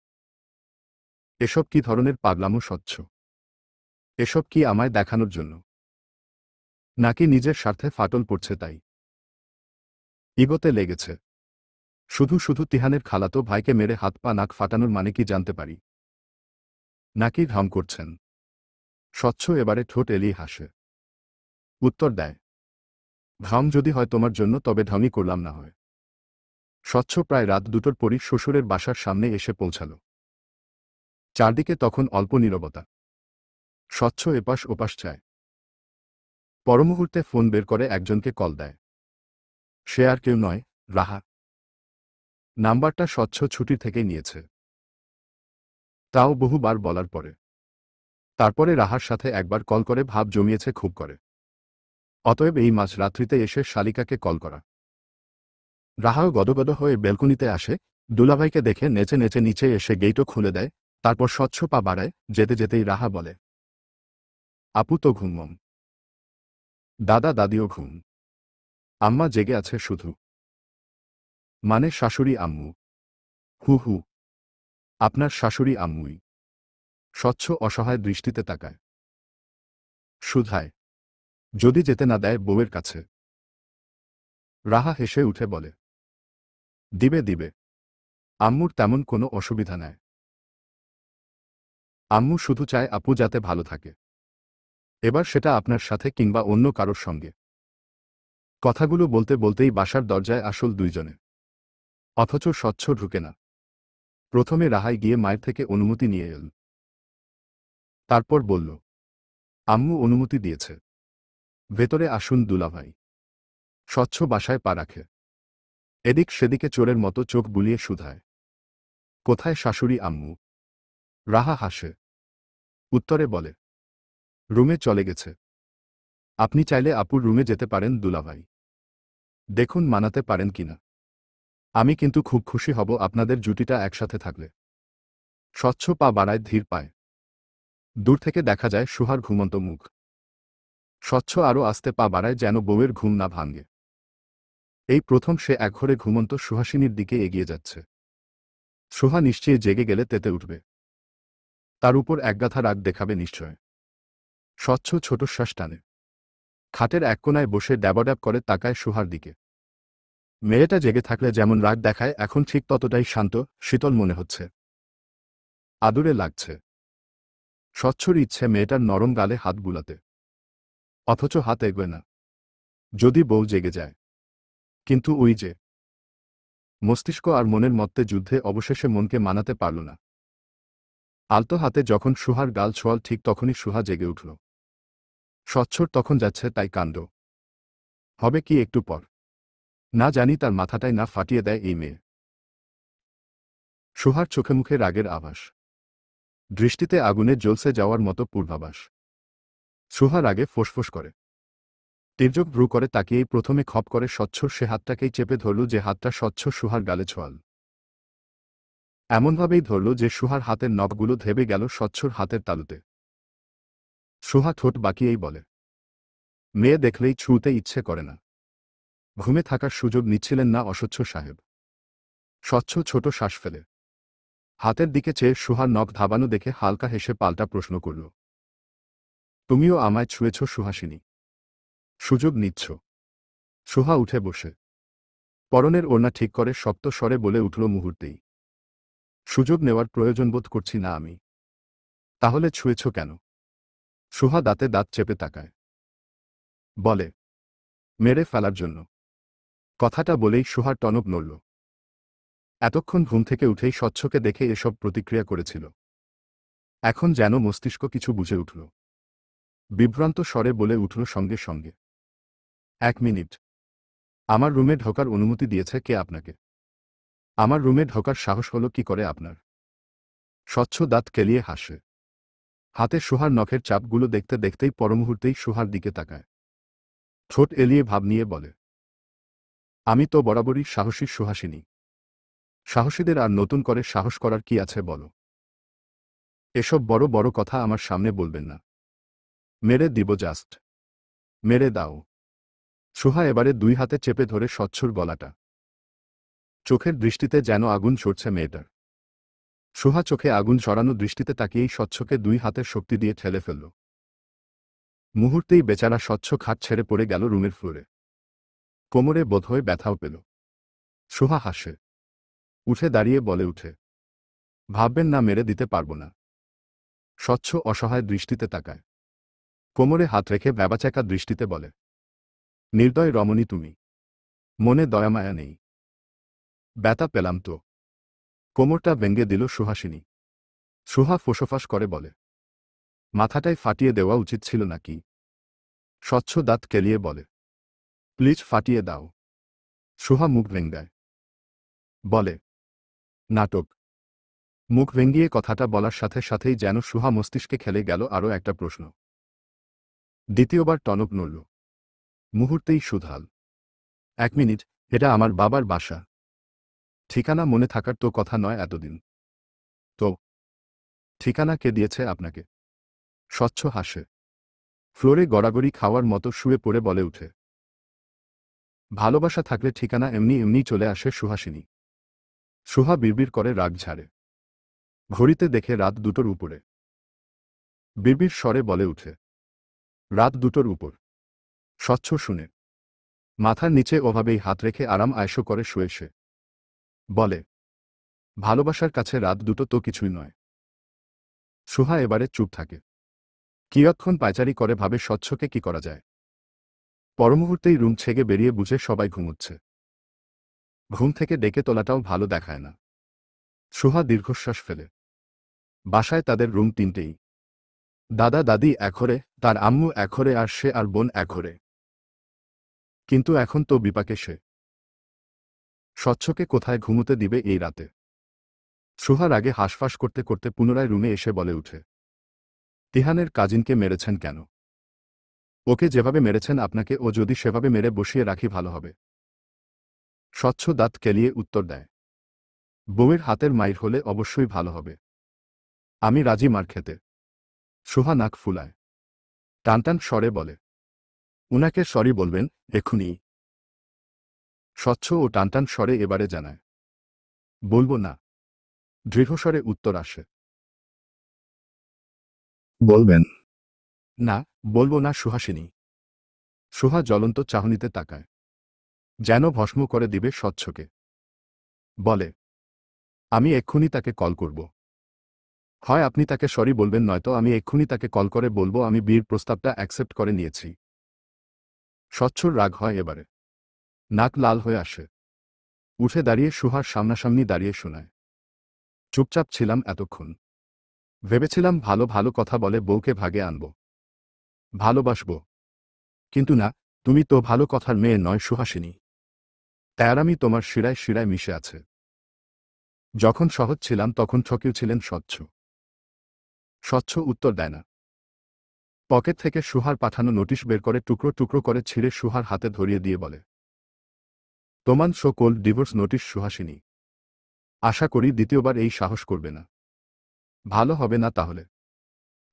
এসব কি ধরনের পাগলামো স্বচ্ছ? এসব কি আমায় দেখানোর জন্য, নাকি নিজের স্বার্থে ফাটল পড়ছে তাই? ইগোতে লেগেছে। শুধু শুধু তিহানের খালাতো ভাইকে মেরে হাত পা নাক ফাটানোর মানে কি জানতে পারি? নাকি ঢং করছেন? স্বচ্ছ এবারে ঠোঁট এলিয়ে হাসে। উত্তর দেয়, ঢং যদি হয় তোমার জন্য তবে ঢংই করলাম না হয়। স্বচ্ছ প্রায় রাত 2টোর পরই শ্বশুরের বাসার সামনে এসে পৌঁছাল। চারদিকে তখন অল্প নীরবতা। স্বচ্ছ এপাশ ওপাশ চায়। পরমুহূর্তে ফোন বের করে একজনকে কল দেয়। সে আর কেউ নয়, রাহা। নাম্বারটা স্বচ্ছ ছুটির থেকেই নিয়েছে, তাও বহুবার বলার পরে। তারপরে রাহার সাথে একবার কল করে ভাব জমিয়েছে খুব করে। অতএব এই মাঝ রাত্রিতে এসে শালিকাকে কল করা। রাহাও গদগদ হয়ে বেলকুনিতে আসে, দুলাভাইকে দেখে নেচে নেচে নিচে এসে গেইটও খুলে দেয়। তারপর স্বচ্ছ পা বাড়ায়, যেতে যেতেই রাহা বলে, আপু তো ঘুমম। দাদা দাদিও ঘুম। আম্মা জেগে আছে শুধু। মানে শাশুড়ি আম্মু। হু হু। আপনার শাশুড়ি আম্মুই। স্বচ্ছ অসহায় দৃষ্টিতে তাকায়। শুধায়, যদি যেতে না দেয় বউয়ের কাছে? রাহা হেসে উঠে বলে, দিবে দিবে। আম্মুর তেমন কোনো অসুবিধা নেই। আম্মু শুধু চায় আপু যাতে ভালো থাকে। এবার সেটা আপনার সাথে কিংবা অন্য কারোর সঙ্গে। কথাগুলো বলতে বলতেই বাসার দরজায় আসল দুইজনে। অথচ স্বচ্ছ ঢুকে না। প্রথমে রাহাই গিয়ে মায়ের থেকে অনুমতি নিয়ে এল। তারপর বলল, আম্মু অনুমতি দিয়েছে, ভেতরে আসুন দুলাভাই। স্বচ্ছ বাসায় পা রাখে। এদিক সেদিকে চোরের মতো চোখ বুলিয়ে শুধায়, কোথায় শাশুড়ি আম্মু? রাহা হাসে। উত্তরে বলে, রুমে চলে গেছে। আপনি চাইলে আপুর রুমে যেতে পারেন দুলাভাই। দেখুন মানাতে পারেন কিনা। আমি কিন্তু খুব খুশি হব আপনাদের জুটিটা একসাথে থাকলে। স্বচ্ছ পা বাড়ায় ধীর পায়। দূর থেকে দেখা যায় সুহার ঘুমন্ত মুখ। স্বচ্ছ আরও আস্তে পা বাড়ায় যেন বউয়ের ঘুম না ভাঙে। এই প্রথম সে একঘরে ঘুমন্ত সুহাসিনীর দিকে এগিয়ে যাচ্ছে। সুহা নিশ্চয়ই জেগে গেলে তেতে উঠবে। তার উপর একগাথা রাগ দেখাবে নিশ্চয়। স্বচ্ছ ছোট শ্বাস টানে। খাটের এক কোনায় বসে ড্যাবাড্যাব করে তাকায় সুহার দিকে। মেয়েটা জেগে থাকলে যেমন রাগ দেখায় এখন ঠিক ততটাই শান্ত, শীতল মনে হচ্ছে। আদুরে লাগছে। স্বচ্ছর ইচ্ছে মেয়েটার নরম গালে হাত বুলাতে। অথচ হাত এগোয় না। যদি বউ জেগে যায়। কিন্তু ওই যে, মস্তিষ্ক আর মনের মধ্যে যুদ্ধে অবশেষে মনকে মানাতে পারল না। আলতো হাতে যখন সুহার গাল ছোঁয়াল ঠিক তখনই সুহা জেগে উঠল। স্বচ্ছর তখন যাচ্ছে তাই কাণ্ড। হবে কি একটু পর? না জানি তার মাথাটাই না ফাটিয়ে দেয় এই মেয়ে। সুহার চোখে মুখে রাগের আভাস। দৃষ্টিতে আগুনে জ্বলসে যাওয়ার মতো পূর্বাভাস। সুহা রাগে ফোঁসফোঁস করে। তির্যক ভ্রু করে তাকিয়েই প্রথমে খপ করে স্বচ্ছর সে হাতটাকেই চেপে ধরল যে হাতটা স্বচ্ছ সুহার গালে ছোঁয়াল। এমনভাবেই ধরল যে সুহার হাতের নখগুলো ধেবে গেল স্বচ্ছর হাতের তালুতে। সুহা ঠোঁট বাঁকিয়েই বলে, মেয়ে দেখলেই ছুঁতে ইচ্ছে করে না। ঘুমে থাকার সুযোগ নিচ্ছিলেন না অস্বচ্ছ সাহেব। স্বচ্ছ ছোট শ্বাস ফেলে হাতের দিকে চেয়ে সুহার নখ ধাবানো দেখে হালকা হেসে পাল্টা প্রশ্ন করল, তুমিও আমায় ছুঁয়েছ সুহাসিনী? সুযোগ নিচ্ছ? সুহা উঠে বসে পরনের ওড়না ঠিক করে শক্ত স্বরে বলে উঠল মুহূর্তেই, সুযোগ নেওয়ার প্রয়োজন বোধ করছি না আমি। তাহলে ছুঁয়েছ কেন? সুহা দাঁতে দাঁত চেপে তাকায়। বলে, মেরে ফেলার জন্য। কথাটা বলেই সুহার টনক নড়ল। এতক্ষণ ঘুম থেকে উঠেই স্বচ্ছকে দেখে এসব প্রতিক্রিয়া করেছিল। এখন যেন মস্তিষ্ক কিছু বুঝে উঠল। বিভ্রান্ত স্বরে বলে উঠল সঙ্গে সঙ্গে, 1 মিনিট। আমার রুমে ঢোকার অনুমতি দিয়েছে কে আপনাকে? আমার রুমে ঢোকার সাহস হলো কি করে আপনার? স্বচ্ছ দাঁত কেলিয়ে হাসে। হাতে সুহার নখের চাপগুলো দেখতে দেখতেই পরমুহূর্তেই সুহার দিকে তাকায়। ঠোঁট এলিয়ে ভাব নিয়ে বলে, আমি তো বরাবরই সাহসী সুহাসিনী। সাহসীদের আর নতুন করে সাহস করার কি আছে বলো? এসব বড় বড় কথা আমার সামনে বলবেন না। মেরে দিব জাস্ট। মেরে দাও। সুহা এবারে 2 হাতে চেপে ধরে স্বচ্ছর গলাটা। চোখের দৃষ্টিতে যেন আগুন ঝরছে মেয়েটার। সুহা চোখে আগুন ঝরানো দৃষ্টিতে তাকিয়েই স্বচ্ছকে 2 হাতের শক্তি দিয়ে ঠেলে ফেলল। মুহূর্তেই বেচারা স্বচ্ছ খাট ছেড়ে পড়ে গেল রুমের ফ্লোরে। কোমরে বোধহয় ব্যথাও পেল। সুহা হাসে। উঠে দাঁড়িয়ে বলে উঠে, ভাববেন না মেরে দিতে পারবো না। স্বচ্ছ অসহায় দৃষ্টিতে তাকায়। কোমরে হাত রেখে ব্যাবাচ্যাকা দৃষ্টিতে বলে, নির্দয় রমণী তুমি। মনে দয়ামায়া নেই। ব্যথা পেলাম তো। কোমরটা ভেঙে দিল সুহাসিনী। সুহা ফোঁসোফাস করে বলে, মাথাটাই ফাটিয়ে দেওয়া উচিত ছিল নাকি? স্বচ্ছ দাঁত কেলিয়ে বলে, প্লিজ ফাটিয়ে দাও। সুহা মুখ ভেঙ্গায়। বলে, নাটক। মুখ ভেঙ্গিয়ে কথাটা বলার সাথে সাথেই যেন সুহা মস্তিষ্কে খেলে গেল আরও একটা প্রশ্ন। দ্বিতীয়বার টনক নড়ল। মুহূর্তেই সুধাল, 1 মিনিট, এটা আমার বাবার বাসা। ঠিকানা মনে থাকার তো কথা নয় এতদিন। তো ঠিকানা কে দিয়েছে আপনাকে? স্বচ্ছ হাসে। ফ্লোরে গড়াগড়ি খাওয়ার মতো শুয়ে পড়ে বলে উঠে, ভালোবাসা থাকলে ঠিকানা এমনি এমনি চলে আসে সুহাসিনী। সুহা বিড়বিড় করে রাগ ঝাড়ে। ঘড়িতে দেখে রাত 2টোর উপরে। বিড়বিড় স্বরে বলে উঠে, রাত 2টোর উপর। স্বচ্ছ শুনে মাথার নিচে ওভাবেই হাত রেখে আরাম আয়েশো করে শুয়ে সে। বলে, ভালোবাসার কাছে রাত 2টো তো কিছুই নয়। সুহা এবারে চুপ থাকে। কিয়ৎক্ষণ পায়চারি করে ভাবে স্বচ্ছকে কি করা যায়। পরমুহূর্তেই রুম ছেগে বেরিয়ে বুঝে সবাই ঘুমুচ্ছে। ঘুম থেকে ডেকে তোলাটাও ভালো দেখায় না। সুহা দীর্ঘশ্বাস ফেলে। বাসায় তাদের রুম 3টেই। দাদা দাদি এক ঘরে, তার আম্মু এক ঘরে আর সে আর বোন এক ঘরে। কিন্তু এখন তো বিপাকে সে। স্বচ্ছকে কোথায় ঘুমুতে দিবে এই রাতে? সুহার আগে হাঁসফাঁস করতে করতে পুনরায় রুমে এসে বলে উঠে, তিহানের কাজিনকে মেরেছেন কেন? ওকে যেভাবে মেরেছেন আপনাকে ও যদি সেভাবে মেরে বসিয়ে রাখি ভালো হবে। স্বচ্ছ দাঁত কেলিয়ে উত্তর দেয়, বউয়ের হাতের মাইর হলে অবশ্যই ভালো হবে। আমি রাজি মার খেতে। সুহা নাক ফুলায়। টানটান স্বরে বলে, উনাকে সরি বলবেন এক্ষুনি। স্বচ্ছ ও টানটান স্বরে এবারে জানায়, বলবো না। দৃঢ়স্বরে উত্তর আসে, বলবেন। না, বলবো না সুহাসিনী। সুহা জ্বলন্ত চাহনিতে তাকায়। যেন ভস্ম করে দিবে স্বচ্ছকে। বলে, আমি এক্ষুনি তাকে কল করব। হয় আপনি তাকে সরি বলবেন নয়তো আমি এক্ষুনি তাকে কল করে বলবো আমি বিয়ের প্রস্তাবটা অ্যাকসেপ্ট করে নিয়েছি। স্বচ্ছর রাগ হয় এবারে। নাক লাল হয়ে আসে। উঠে দাঁড়িয়ে সুহার সামনাসামনি দাঁড়িয়ে শোনায়, চুপচাপ ছিলাম এতক্ষণ। ভেবেছিলাম ভালো ভালো কথা বলে বউকে ভাগে আনব, ভালোবাসব। কিন্তু না, তুমি তো ভালো কথার মেয়ে নয় সুহাসিনী। তেয়ারামি তোমার শিরায় শিরায় মিশে আছে। যখন সহজ ছিলাম তখন ঠকিয়েছিলেন স্বচ্ছ। স্বচ্ছ উত্তর দেয় না। পকেট থেকে সুহার পাঠানো নোটিশ বের করে টুকরো টুকরো করে ছিঁড়ে সুহার হাতে ধরিয়ে দিয়ে বলে, তোমার so called divorce notice Suhasini. আশা করি দ্বিতীয়বার এই সাহস করবে না। ভালো হবে না তাহলে।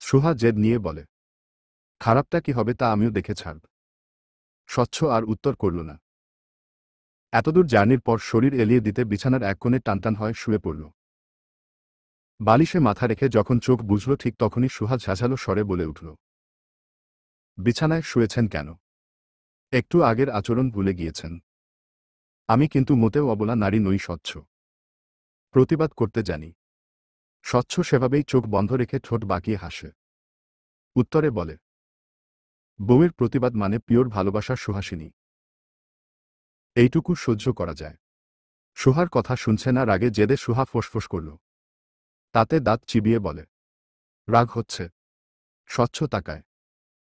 সুহা জেদ নিয়ে বলে, খারাপটা কি হবে তা আমিও দেখে ছাড়ব। স্বচ্ছ আর উত্তর করল না। এতদূর জার্নির পর শরীর এলিয়ে দিতে বিছানার এক কোণে টানটান হয় শুয়ে পড়ল। বালিশে মাথা রেখে যখন চোখ বুঝল ঠিক তখনই সুহা ঝাঝালো স্বরে বলে উঠল, বিছানায় শুয়েছেন কেন? একটু আগের আচরণ ভুলে গিয়েছেন? আমি কিন্তু মোটেও অবলা নারী নই, স্বচ্ছ। প্রতিবাদ করতে জানি। স্বচ্ছ সেভাবেই চোখ বন্ধ রেখে ঠোঁট বাঁকিয়ে হাসে। উত্তরে বলে, বউয়ের প্রতিবাদ মানে পিওর ভালোবাসার সুহাসিনী। এইটুকু সহ্য করা যায়। সুহার কথা শুনছে না, রাগে জেদে সুহা ফোঁসফোঁস করল। তাতে দাঁত চিবিয়ে বলে, রাগ হচ্ছে? স্বচ্ছ তাকায়।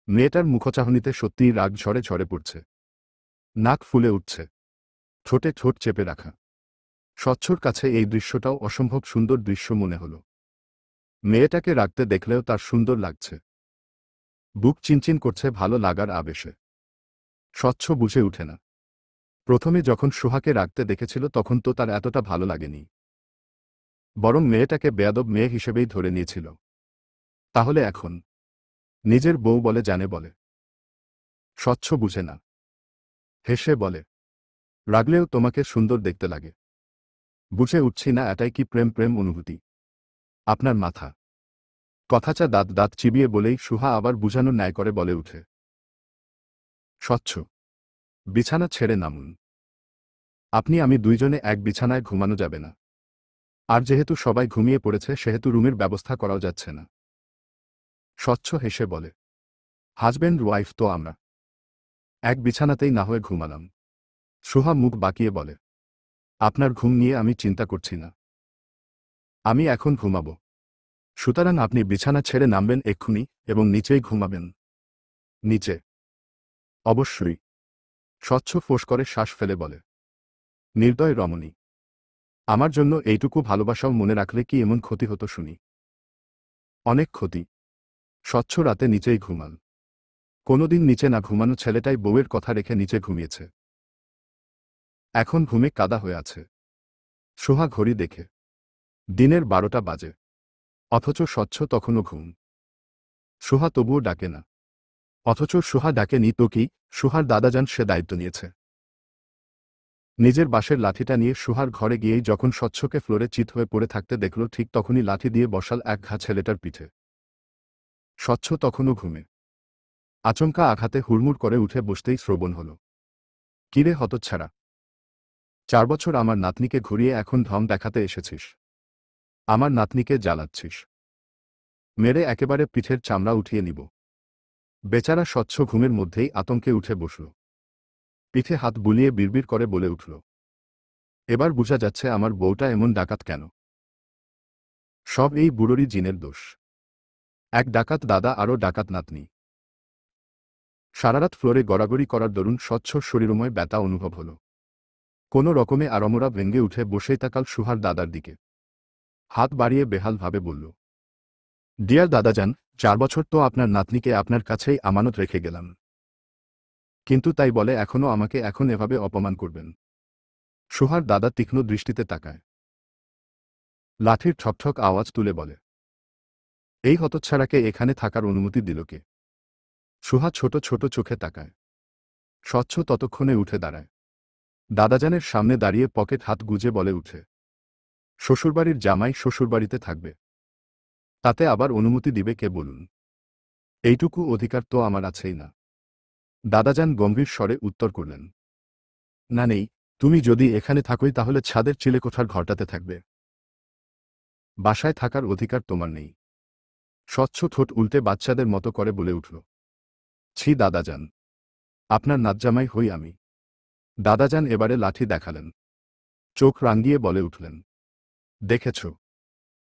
মেয়েটার মুখচাহনিতে সত্যিই রাগ ঝরে ঝরে পড়ছে। নাক ফুলে উঠছে, ঠোঁটে ঠোঁট চেপে রাখা। স্বচ্ছর কাছে এই দৃশ্যটাও অসম্ভব সুন্দর দৃশ্য মনে হল। মেয়েটাকে রাখতে দেখলেও তার সুন্দর লাগছে। বুক চিনচিন করছে ভালো লাগার আবেশে। স্বচ্ছ বুঝে উঠে না। প্রথমে যখন সুহাকে রাখতে দেখেছিল তখন তো তার এতটা ভালো লাগেনি, বরং মেয়েটাকে বেয়াদব মেয়ে হিসেবেই ধরে নিয়েছিল। তাহলে এখন নিজের বউ বলে জানে বলে। স্বচ্ছ বুঝে না। হেসে বলে, রাগলেও তোমাকে সুন্দর দেখতে লাগে। বুঝে উঠছি না এটাই কি প্রেম প্রেম অনুভূতি? আপনার মাথা। কথাটা দাঁত দাঁত চিবিয়ে বলেই সুহা আবার বুঝানোর ন্যায় করে বলে উঠে, স্বচ্ছ, বিছানা ছেড়ে নামুন। আপনি আমি দুইজনে এক বিছানায় ঘুমানো যাবে না। আর যেহেতু সবাই ঘুমিয়ে পড়েছে সেহেতু রুমের ব্যবস্থা করাও যাচ্ছে না। স্বচ্ছ হেসে বলে, হাজব্যান্ড ওয়াইফ তো আমরা, এক বিছানাতেই না হয়ে ঘুমালাম। সুহা মুখ বাঁকিয়ে বলে, আপনার ঘুম নিয়ে আমি চিন্তা করছি না। আমি এখন ঘুমাবো। সুতরাং আপনি বিছানা ছেড়ে নামবেন এক্ষুনি এবং নিচেই ঘুমাবেন। নিচে? অবশ্যই। স্বচ্ছ ফোঁস করে শ্বাস ফেলে বলে, নির্দয় রমণী, আমার জন্য এইটুকু ভালোবাসাও মনে রাখলে কি এমন ক্ষতি হতো শুনি? অনেক ক্ষতি। স্বচ্ছ রাতে নিচেই ঘুমান। কোনোদিন নিচে না ঘুমানো ছেলেটাই বউয়ের কথা রেখে নিচে ঘুমিয়েছে। এখন ঘুমে কাদা হয়ে আছে। সোহা ঘড়ি দেখে দিনের 12টা বাজে, অথচ স্বচ্ছ তখনও ঘুম। সোহা তবুও ডাকে না। অথচ সোহা ডাকেনি তো কি, সোহার দাদাজান সে দায়িত্ব নিয়েছে। নিজের বাঁশের লাঠিটা নিয়ে সোহার ঘরে গিয়েই যখন স্বচ্ছকে ফ্লোরে চিত হয়ে পড়ে থাকতে দেখল ঠিক তখনই লাঠি দিয়ে বসাল এক ঘা ছেলেটার পিঠে। স্বচ্ছ তখনও ঘুমে। আচমকা আঘাতে হুড়মুড় করে উঠে বসতেই শ্রবণ হল, কিরে হতচ্ছাড়া, 4 বছর আমার নাতনিকে ঘুরিয়ে এখন ঢং দেখাতে এসেছিস? আমার নাতনিকে জ্বালাচ্ছিস? মেরে একেবারে পিঠের চামড়া উঠিয়ে নিব। বেচারা স্বচ্ছ ঘুমের মধ্যেই আতঙ্কে উঠে বসল। পিঠে হাত বুলিয়ে বিড়বিড় করে বলে উঠল, এবার বুঝা যাচ্ছে আমার বউটা এমন ডাকাত কেন। সব এই বুড়োরই জিনের দোষ। এক ডাকাত দাদা আরও ডাকাত নাতনি। সারারাত ফ্লোরে গড়াগড়ি করার দরুন স্বচ্ছ শরীরময় ব্যথা অনুভব হল। কোনো রকমে আড়মোড়া ভেঙ্গে উঠে বসেই তাকাল সুহার দাদার দিকে। হাত বাড়িয়ে বেহালভাবে বলল, ডিয়ার দাদাজান, 4 বছর তো আপনার নাতনিকে আপনার কাছেই আমানত রেখে গেলাম, কিন্তু তাই বলে এখনও আমাকে এখন এভাবে অপমান করবেন? সুহার দাদা তীক্ষ্ণ দৃষ্টিতে তাকায়। লাঠির ঠকঠক আওয়াজ তুলে বলে, এই হতচ্ছাড়াকে এখানে থাকার অনুমতি দিল কে? সুহা ছোট ছোট চোখে তাকায়। স্বচ্ছ ততক্ষণে উঠে দাঁড়ায়। দাদাজানের সামনে দাঁড়িয়ে পকেট হাত গুজে বলে উঠে, শ্বশুরবাড়ির জামাই শ্বশুরবাড়িতে থাকবে, তাতে আবার অনুমতি দিবে কে বলুন? এইটুকু অধিকার তো আমার আছেই না। দাদাজান গম্ভীর স্বরে উত্তর করলেন, না নেই, তুমি যদি এখানে থাকোই তাহলে ছাদের চিলেকোঠার ঘরটাতে থাকবে। বাসায় থাকার অধিকার তোমার নেই। স্বচ্ছ ঠোঁট উল্টে বাচ্চাদের মতো করে বলে উঠল, ছি দাদাজান, আপনার নাতজামাই হই আমি। দাদাজান এবারে লাঠি দেখালেন। চোখ রাঙিয়ে বলে উঠলেন, দেখেছ,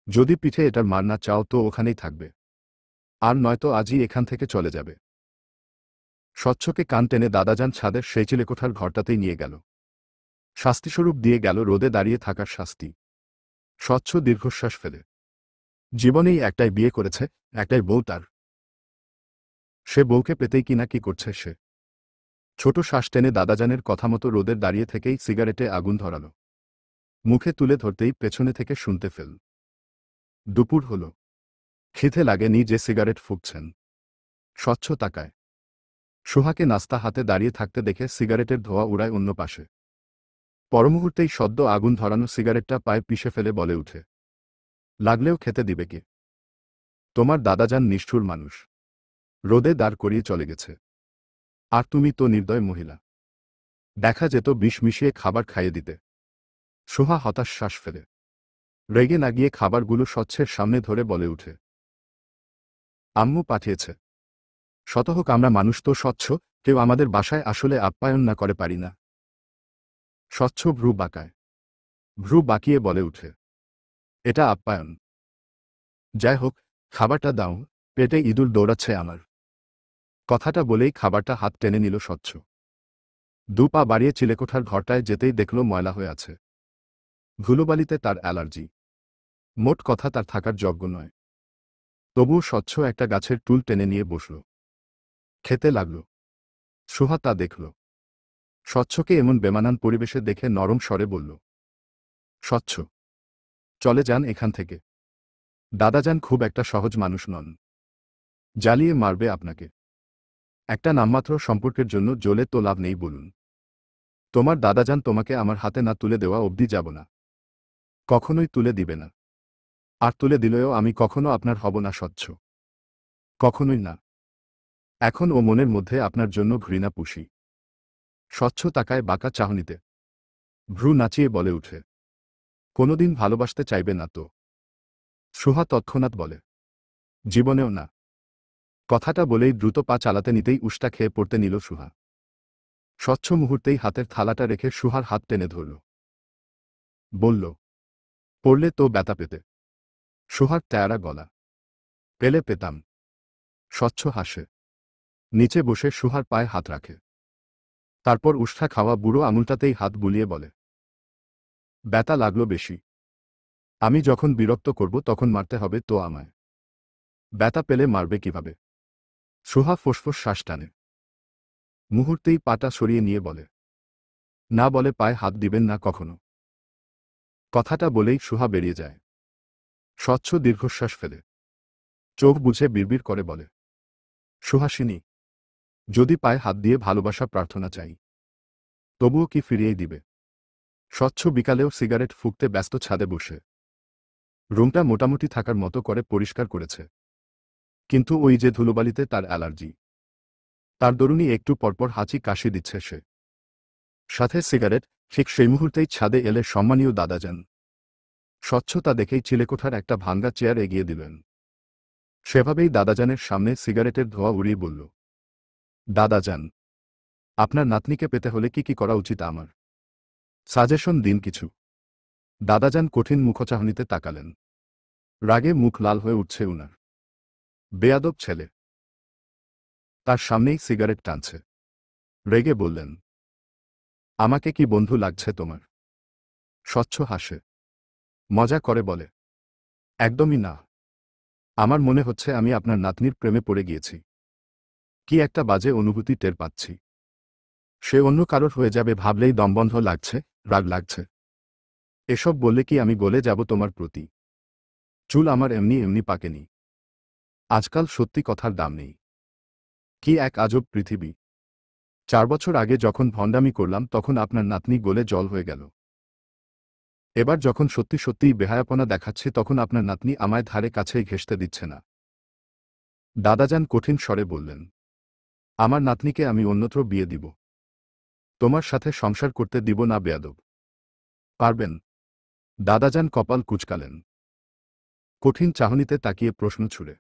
যদি পিঠে এটার মার না চাও তো ওখানেই থাকবে, আর নয়তো আজই এখান থেকে চলে যাবে। স্বচ্ছকে কান টেনে দাদাজান ছাদের সেই চিলেকোঠার ঘরটাতেই নিয়ে গেল। শাস্তিস্বরূপ দিয়ে গেল রোদে দাঁড়িয়ে থাকার শাস্তি। স্বচ্ছ দীর্ঘশ্বাস ফেলে। জীবনেই একটাই বিয়ে করেছে, একটাই বউ তার। সে বউকে পেতেই কিনা কি করছে সে। ছোট শ্বাস টেনে দাদাজানের কথা মতো রোদের দাঁড়িয়ে থেকেই সিগারেটে আগুন ধরালো। মুখে তুলে ধরতেই পেছনে থেকে শুনতে ফেল। দুপুর হল। খিদে লাগেনি যে সিগারেট ফুঁকছেন। স্বচ্ছ তাকায়। সোহাকে নাস্তা হাতে দাঁড়িয়ে থাকতে দেখে সিগারেটের ধোঁয়া উড়ায় অন্য পাশে। পরমুহূর্তেই সদ্য আগুন ধরানো সিগারেটটা পায়ে পিষে ফেলে বলে উঠে, লাগলেও খেতে দিবে কে? তোমার দাদাজান নিষ্ঠুর মানুষ, রোদে দাঁড় করিয়ে চলে গেছে। আর তুমি তো নির্দয় মহিলা, দেখা যেত বিষ মিশিয়ে খাবার খাইয়ে দিতে। সোহা হতাশ শ্বাস ফেলে রেগে না গিয়ে খাবারগুলো স্বচ্ছের সামনে ধরে বলে উঠে, আম্মু পাঠিয়েছে। শত হোক আমরা মানুষ তো স্বচ্ছ, কেউ আমাদের বাসায় আসলে আপ্যায়ন না করে পারি না। স্বচ্ছ ভ্রু বাঁকায়, ভ্রু বাঁকিয়ে বলে উঠে, এটা আপ্যায়ন? যাই হোক, খাবারটা দাও, পেটে ইঁদুর দৌড়াচ্ছে আমার। কথাটা বলেই খাবারটা হাত টেনে নিল স্বচ্ছ। দু পা বাড়িয়ে চিলেকোঠার ঘরটায় যেতেই দেখল ময়লা হয়ে আছে। ধুলোবালিতে তার অ্যালার্জি, মোট কথা তার থাকার যোগ্য নয়। তবুও স্বচ্ছ একটা গাছের টুল টেনে নিয়ে বসল, খেতে লাগল। সোহা তা দেখল। স্বচ্ছকে এমন বেমানান পরিবেশে দেখে নরম স্বরে বলল, স্বচ্ছ, চলে যান এখান থেকে। দাদাজান খুব একটা সহজ মানুষ নন, জ্বালিয়ে মারবে আপনাকে। একটা নামমাত্র সম্পর্কের জন্য জ্বলে তো লাভ নেই বলুন। তোমার দাদাজান তোমাকে আমার হাতে না তুলে দেওয়া অবধি যাব না। কখনোই তুলে দিবে না। আর তুলে দিলেও আমি কখনো আপনার হব না স্বচ্ছ, কখনোই না। এখন ও মনের মধ্যে আপনার জন্য ঘৃণা পুষি। স্বচ্ছ তাকায় বাঁকা চাহনিতে, ভ্রু নাচিয়ে বলে উঠে, কোনোদিন ভালোবাসতে চাইবে না তো? সোহা তৎক্ষণাৎ বলে, জীবনেও না। কথাটা বলেই দ্রুত পা চালাতে নিতেই উষ্টা খেয়ে পড়তে নিল সুহা। স্বচ্ছ মুহূর্তেই হাতের থালাটা রেখে সুহার হাত টেনে ধরল, বলল, পড়লে তো ব্যথা পেতে। সুহার তেয়ারা গলা, পেলে পেতাম। স্বচ্ছ হাসে, নিচে বসে সুহার পায়ে হাত রাখে। তারপর উষ্ঠা খাওয়া বুড়ো আঙুলটাতেই হাত বুলিয়ে বলে, ব্যথা লাগলো বেশি। আমি যখন বিরক্ত করব তখন মারতে হবে তো আমায়। ব্যথা পেলে মারবে কিভাবে? সুহা ফোঁসফোঁস শ্বাস টানে। মুহূর্তেই পাটা সরিয়ে নিয়ে বলে, না বলে পায়ে হাত দিবেন না কখনো। কথাটা বলেই সুহা বেরিয়ে যায়। স্বচ্ছ দীর্ঘশ্বাস ফেলে চোখ বুঝে বিড়বিড় করে বলে, সুহাসিনী, যদি পায়ে হাত দিয়ে ভালোবাসা প্রার্থনা চাই, তবুও কি ফিরিয়েই দিবে? স্বচ্ছ বিকালেও সিগারেট ফুঁকতে ব্যস্ত ছাদে বসে রুমটা মোটামুটি থাকার মতো করে পরিষ্কার করেছে। কিন্তু ওই যে ধুলোবালিতে তার অ্যালার্জি, তার দরুনই একটু পরপর হাঁচি কাশি দিচ্ছে সে। সাথে সিগারেট। ঠিক সেই মুহূর্তেই ছাদে এলে সম্মানীয় দাদাজান। স্বচ্ছতা দেখেই চিলেকোঠার একটা ভাঙ্গা চেয়ার এগিয়ে দিলেন। সেভাবেই দাদাজানের সামনে সিগারেটের ধোঁয়া উড়িয়ে বলল, দাদাজান, আপনার নাতনিকে পেতে হলে কি কি করা উচিত আমার? সাজেশন দিন কিছু। দাদাজান কঠিন মুখচাহনিতে তাকালেন। রাগে মুখ লাল হয়ে উঠছে উনার। বেয়াদব ছেলে। তার সামনেই সিগারেট টানছে। রেগে বললেন, আমাকে কি বন্ধু লাগছে তোমার? স্বচ্ছ হাসে, মজা করে বলে, একদমই না। আমার মনে হচ্ছে আমি আপনার নাতনির প্রেমে পড়ে গিয়েছি। কি একটা বাজে অনুভূতি টের পাচ্ছি। সে অন্য কারোর হয়ে যাবে ভাবলেই দমবন্ধ লাগছে, রাগ লাগছে। এসব বললে কি আমি গলে যাব তোমার প্রতি? চুল আমার এমনি এমনি পাকেনি। আজকাল সত্যি কথার দাম নেই। কি এক আজব পৃথিবী। 4 বছর আগে যখন ভণ্ডামি করলাম তখন আপনার নাতনি গলে জল হয়ে গেল। এবার যখন সত্যি সত্যিই বেহায়াপনা দেখাচ্ছে তখন আপনার নাতনি আমায় ধারে কাছেই ঘেঁষতে দিচ্ছে না। দাদাজান কঠিন স্বরে বললেন, আমার নাতনিকে আমি অন্যত্র বিয়ে দিব। তোমার সাথে সংসার করতে দিব না বেয়াদব। পারবেন? দাদাজান কপাল কুঁচকালেন। কঠিন চাহনিতে তাকিয়ে প্রশ্ন ছুড়ে,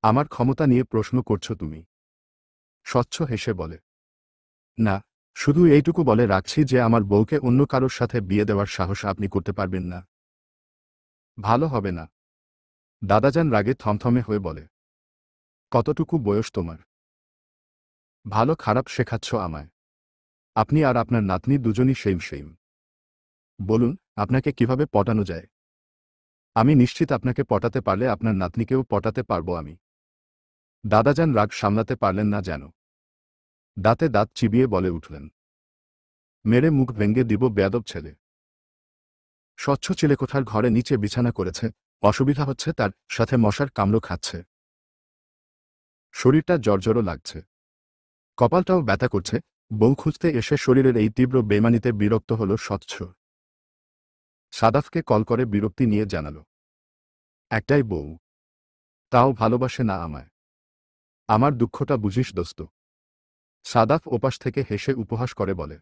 আমার ক্ষমতা নিয়ে প্রশ্ন করছো তুমি? স্বচ্ছ হেসে বলে, না, শুধু এইটুকু বলে রাখছি যে আমার বউকে অন্য কারোর সাথে বিয়ে দেওয়ার সাহস আপনি করতে পারবেন না। ভালো হবে না। দাদাজান রাগে থমথমে হয়ে বলে, কতটুকু বয়স তোমার? ভালো খারাপ শেখাচ্ছ আমায়। আপনি আর আপনার নাতনি দুজনই সেইম সেইম। বলুন, আপনাকে কিভাবে পটানো যায়? আমি নিশ্চিত আপনাকে পটাতে পারলে আপনার নাতনিকেও পটাতে পারবো আমি। দাদাজান রাগ সামলাতে পারলেন না যেন। দাঁতে দাঁত চিবিয়ে বলে উঠলেন, মেরে মুখ ভেঙ্গে দিব বেয়াদব ছেলে। স্বচ্ছ চিলেকোঠার ঘরে নিচে বিছানা করেছে, অসুবিধা হচ্ছে তার, সাথে মশার কামড় খাচ্ছে। শরীরটা জর্জরও লাগছে। কপালটাও ব্যথা করছে, বউ খুঁজতে এসে শরীরের এই তীব্র বেমানিতে বিরক্ত হল স্বচ্ছ। সাদাফকে কল করে বিরক্তি নিয়ে জানাল, একটাই বউ, তাও ভালোবাসে না আমায়। আমার দুঃখটা বুঝিস দোস্ত। সাদাফ ওপাশ থেকে হেসে উপহাস করে বলে,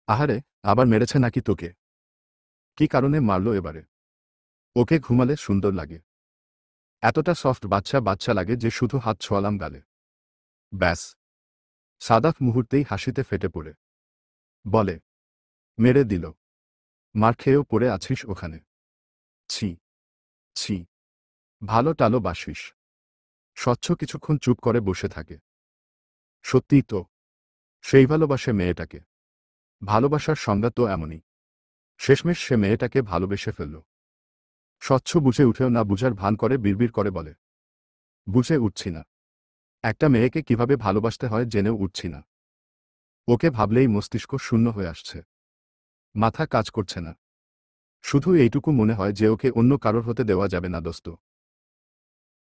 আহারে, আবার মেরেছে নাকি তোকে? কি কারণে মারল এবারে? ওকে ঘুমালে সুন্দর লাগে, এতটা সফট বাচ্চা বাচ্চা লাগে যে শুধু হাত ছোঁয়ালাম গালে, ব্যাস। সাদাফ মুহূর্তেই হাসিতে ফেটে পড়ে বলে, মেরে দিল? মার খেয়েও পড়ে আছিস ওখানে? ছি ছি, ভালো টালো বাসিস। স্বচ্ছ কিছুক্ষণ চুপ করে বসে থাকে। সত্যিই তো, সেই ভালোবাসে মেয়েটাকে। ভালোবাসার সংজ্ঞা তো এমনই। শেষমেশ সে মেয়েটাকে ভালোবেসে ফেলল। স্বচ্ছ বুঝে উঠেও না বুঝার ভান করে বিড়বিড় করে বলে, বুঝে উঠছি না, একটা মেয়েকে কিভাবে ভালোবাসতে হয় জেনেও উঠছি না। ওকে ভাবলেই মস্তিষ্ক শূন্য হয়ে আসছে, মাথা কাজ করছে না। শুধু এইটুকু মনে হয় যে ওকে অন্য কারোর হতে দেওয়া যাবে না দোস্ত।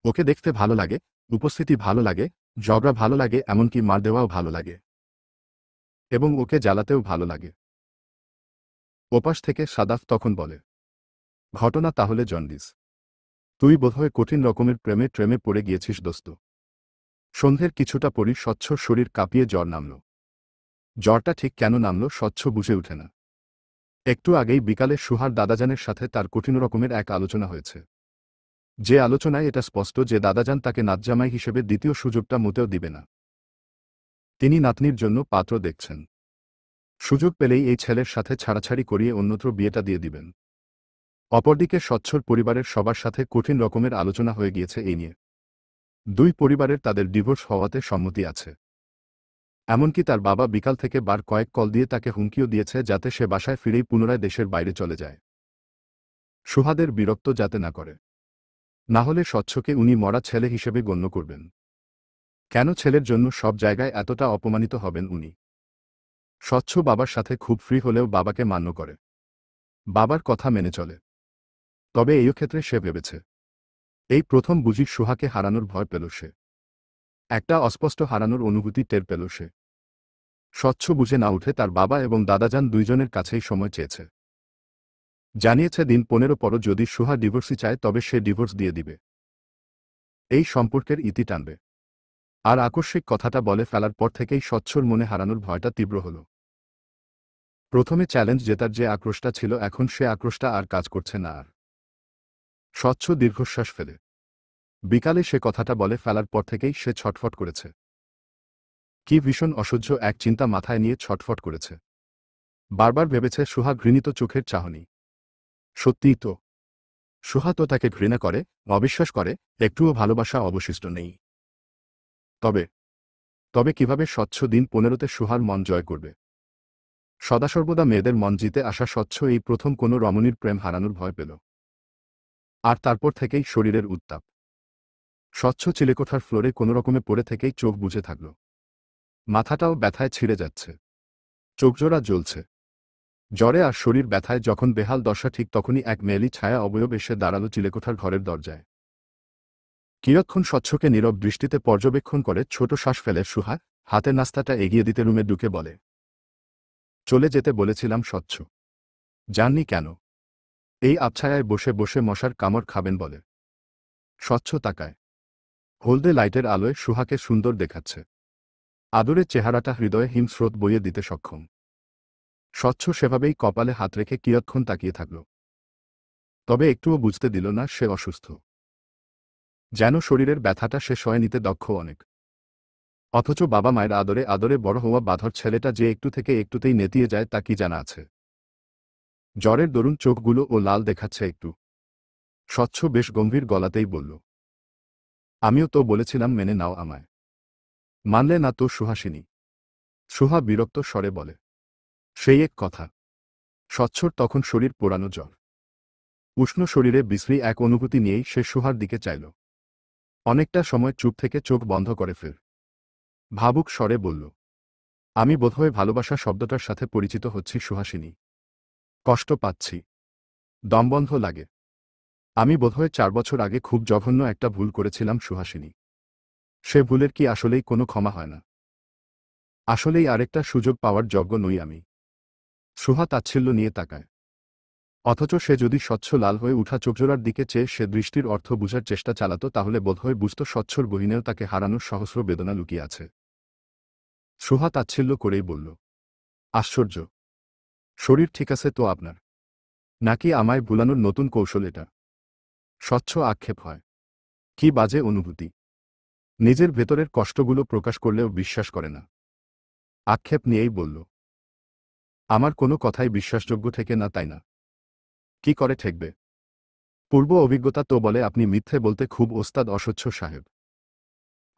ওকে দেখতে ভালো লাগে, উপস্থিতি ভালো লাগে, ঝগড়া ভালো লাগে, এমনকি মার দেওয়াও ভালো লাগে, এবং ওকে জ্বালাতেও ভালো লাগে। ওপাশ থেকে সাদাফ তখন বলে, ঘটনা তাহলে জন্ডিস। তুই বোধহয় কঠিন রকমের প্রেমে ট্রেমে পড়ে গিয়েছিস দোস্ত। সন্ধ্যের কিছুটা পরই স্বচ্ছ শরীর কাঁপিয়ে জ্বর নামল। জ্বরটা ঠিক কেন নামল স্বচ্ছ বুঝে ওঠে না। একটু আগেই বিকালে সুহার দাদাজানের সাথে তার কঠিন রকমের এক আলোচনা হয়েছে। যে আলোচনায় এটা স্পষ্ট যে দাদাজান তাকে নাতজামাই হিসেবে দ্বিতীয় সুযোগটা মোটেও দিবে না। তিনি নাতনির জন্য পাত্র দেখছেন। সুযোগ পেলেই এই ছেলের সাথে ছাড়াছাড়ি করিয়ে অন্যত্র বিয়েটা দিয়ে দিবেন। অপরদিকে স্বচ্ছর পরিবারের সবার সাথে কঠিন রকমের আলোচনা হয়ে গিয়েছে এই নিয়ে। দুই পরিবারের তাদের ডিভোর্স হওয়াতে সম্মতি আছে। এমনকি তার বাবা বিকাল থেকে বার কয়েক কল দিয়ে তাকে হুমকিও দিয়েছে যাতে সে বাসায় ফিরেই পুনরায় দেশের বাইরে চলে যায়, সুহাদের বিরক্ত যাতে না করে। না হলে স্বচ্ছকে উনি মরা ছেলে হিসেবে গণ্য করবেন। কেন ছেলের জন্য সব জায়গায় এতটা অপমানিত হবেন উনি? স্বচ্ছ বাবার সাথে খুব ফ্রি হলেও বাবাকে মান্য করে, বাবার কথা মেনে চলে। তবে এই ক্ষেত্রে সে ভেবেছে, এই প্রথম বুঝি সুহাকে হারানোর ভয় পেল সে। একটা অস্পষ্ট হারানোর অনুভূতি টের পেল সে। স্বচ্ছ বুঝে না উঠে তার বাবা এবং দাদাজান দুইজনের কাছেই সময় চেয়েছে। জানিয়েছে দিন 15 পরও যদি সুহা ডিভোর্সই চায় তবে সে ডিভোর্স দিয়ে দিবে, এই সম্পর্কের ইতি টানবে। আর আকস্মিক কথাটা বলে ফেলার পর থেকেই স্বচ্ছর মনে হারানোর ভয়টা তীব্র হল। প্রথমে চ্যালেঞ্জ জেতার যে আক্রোশটা ছিল এখন সে আক্রোশটা আর কাজ করছে না আর। স্বচ্ছ দীর্ঘশ্বাস ফেলে। বিকালে সে কথাটা বলে ফেলার পর থেকেই সে ছটফট করেছে। কি ভীষণ অসহ্য এক চিন্তা মাথায় নিয়ে ছটফট করেছে। বারবার ভেবেছে সুহা ঘৃণিত চোখের চাহনি। সত্যিই তো, সুহা তো তাকে ঘৃণা করে, অবিশ্বাস করে, একটুও ভালোবাসা অবশিষ্ট নেই। তবে তবে কিভাবে স্বচ্ছ দিন 15তে সুহার মন জয় করবে? সদাসর্বদা মেয়েদের মন জিতে আসা স্বচ্ছ এই প্রথম কোনো রমণীর প্রেম হারানোর ভয় পেল। আর তারপর থেকেই শরীরের উত্তাপ। স্বচ্ছ চিলেকোঠার ফ্লোরে কোনোরকমে পড়ে থেকেই চোখ বুজে থাকল। মাথাটাও ব্যথায় ছিঁড়ে যাচ্ছে, চোখজোড়া জ্বলছে। জ্বরে আর শরীর ব্যথায় যখন বেহাল দশা ঠিক তখনই এক মেয়েলি ছায়া অবয়ব এসে দাঁড়ালো চিলেকোঠার ঘরের দরজায়। কিয়ৎক্ষণ স্বচ্ছকে নীরব দৃষ্টিতে পর্যবেক্ষণ করে ছোট শ্বাস ফেলে সুহা হাতের নাস্তাটা এগিয়ে দিতে রুমে ঢুকে বলে, চলে যেতে বলেছিলাম স্বচ্ছ, জাননি কেন? এই আবছায়ায় বসে বসে মশার কামড় খাবেন বলে। স্বচ্ছ তাকায়। হলদে লাইটের আলোয় সুহাকে সুন্দর দেখাচ্ছে। আদরের চেহারাটা হৃদয়ে হিমস্রোত বইয়ে দিতে সক্ষম। স্বচ্ছ সেভাবেই কপালে হাত রেখে কিয়ৎক্ষণ তাকিয়ে থাকল। তবে একটুও বুঝতে দিল না সে অসুস্থ। যেন শরীরের ব্যথাটা সে সয়ে নিতে দক্ষ অনেক। অথচ বাবা মায়ের আদরে আদরে বড় হওয়া বাঁধর ছেলেটা যে একটু থেকে একটুতেই নেতিয়ে যায় তা কি জানা আছে? জ্বরের দরুন চোখগুলো ও লাল দেখাচ্ছে একটু। স্বচ্ছ বেশ গম্ভীর গলাতেই বলল, আমিও তো বলেছিলাম মেনে নাও আমায়। মানলে না তো সুহাসিনী। সুহা বিরক্ত স্বরে বলে, সেই এক কথা। স্বচ্ছর তখন শরীর পোড়ানো জ্বর। উষ্ণ শরীরে বিশ্রী এক অনুভূতি নিয়েই সে সুহার দিকে চাইল। অনেকটা সময় চুপ থেকে চোখ বন্ধ করে ফের ভাবুক স্বরে বলল, আমি বোধহয় ভালোবাসা শব্দটার সাথে পরিচিত হচ্ছি সুহাসিনী। কষ্ট পাচ্ছি, দমবন্ধ লাগে। আমি বোধহয় 4 বছর আগে খুব জঘন্য একটা ভুল করেছিলাম সুহাসিনী। সে ভুলের কি আসলেই কোনো ক্ষমা হয় না? আসলেই আরেকটা সুযোগ পাওয়ার যোগ্য নই আমি। সুহা তাচ্ছিল্য নিয়ে তাকায়। অথচ সে যদি স্বচ্ছ লাল হয়ে উঠা চোখজোড়ার দিকে চেয়ে সে দৃষ্টির অর্থ বুঝার চেষ্টা চালাত তাহলে বোধহয় বুঝত স্বচ্ছর গহীনেও তাকে হারানোর সহস্র বেদনা লুকিয়ে আছে। সুহা তাচ্ছিল্য করেই বলল, আশ্চর্য। শরীর ঠিক আছে তো আপনার? নাকি আমায় ভুলানোর নতুন কৌশল এটা? স্বচ্ছ আক্ষেপ হয়। কি বাজে অনুভূতি। নিজের ভেতরের কষ্টগুলো প্রকাশ করলেও বিশ্বাস করে না। আক্ষেপ নিয়েই বলল, আমার কোনো কথাই বিশ্বাসযোগ্য থেকে না, তাই না? কি করে ঠেকবে? পূর্ব অভিজ্ঞতা তো বলে আপনি মিথ্যে বলতে খুব ওস্তাদ অস্বচ্ছ সাহেব।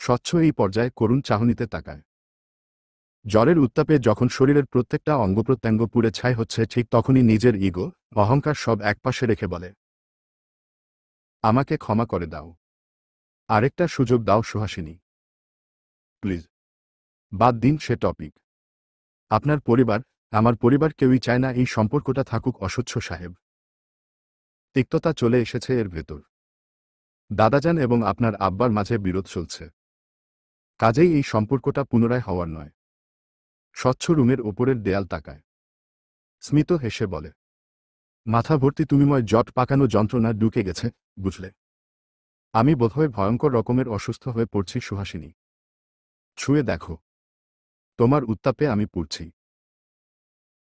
স্বচ্ছ এই পর্যায়ে করুণ চাহনিতে তাকায়। জ্বরের উত্তাপে যখন শরীরের প্রত্যেকটা অঙ্গপ্রত্যঙ্গ পুড়ে ছাই হচ্ছে ঠিক তখনই নিজের ইগো, অহংকার সব একপাশে রেখে বলে, আমাকে ক্ষমা করে দাও। আরেকটা সুযোগ দাও সুহাসিনী। প্লিজ। বাদ দিন সে টপিক। আপনার পরিবার, আমার পরিবার কেউই চায় না এই সম্পর্কটা থাকুক অস্বচ্ছ সাহেব। তিক্ততা চলে এসেছে এর ভেতর। দাদাজান এবং আপনার আব্বার মাঝে বিরোধ চলছে। কাজেই এই সম্পর্কটা পুনরায় হওয়ার নয়। স্বচ্ছ রুমের ওপরের দেয়াল তাকায়। স্মিত হেসে বলে, মাথা ভর্তি তুমিময় জট পাকানো যন্ত্রণা ঢুকে গেছে, বুঝলে? আমি বোধহয় ভয়ঙ্কর রকমের অসুস্থ হয়ে পড়ছি সুহাসিনী। ছুঁয়ে দেখো। তোমার উত্তাপে আমি পুড়ছি।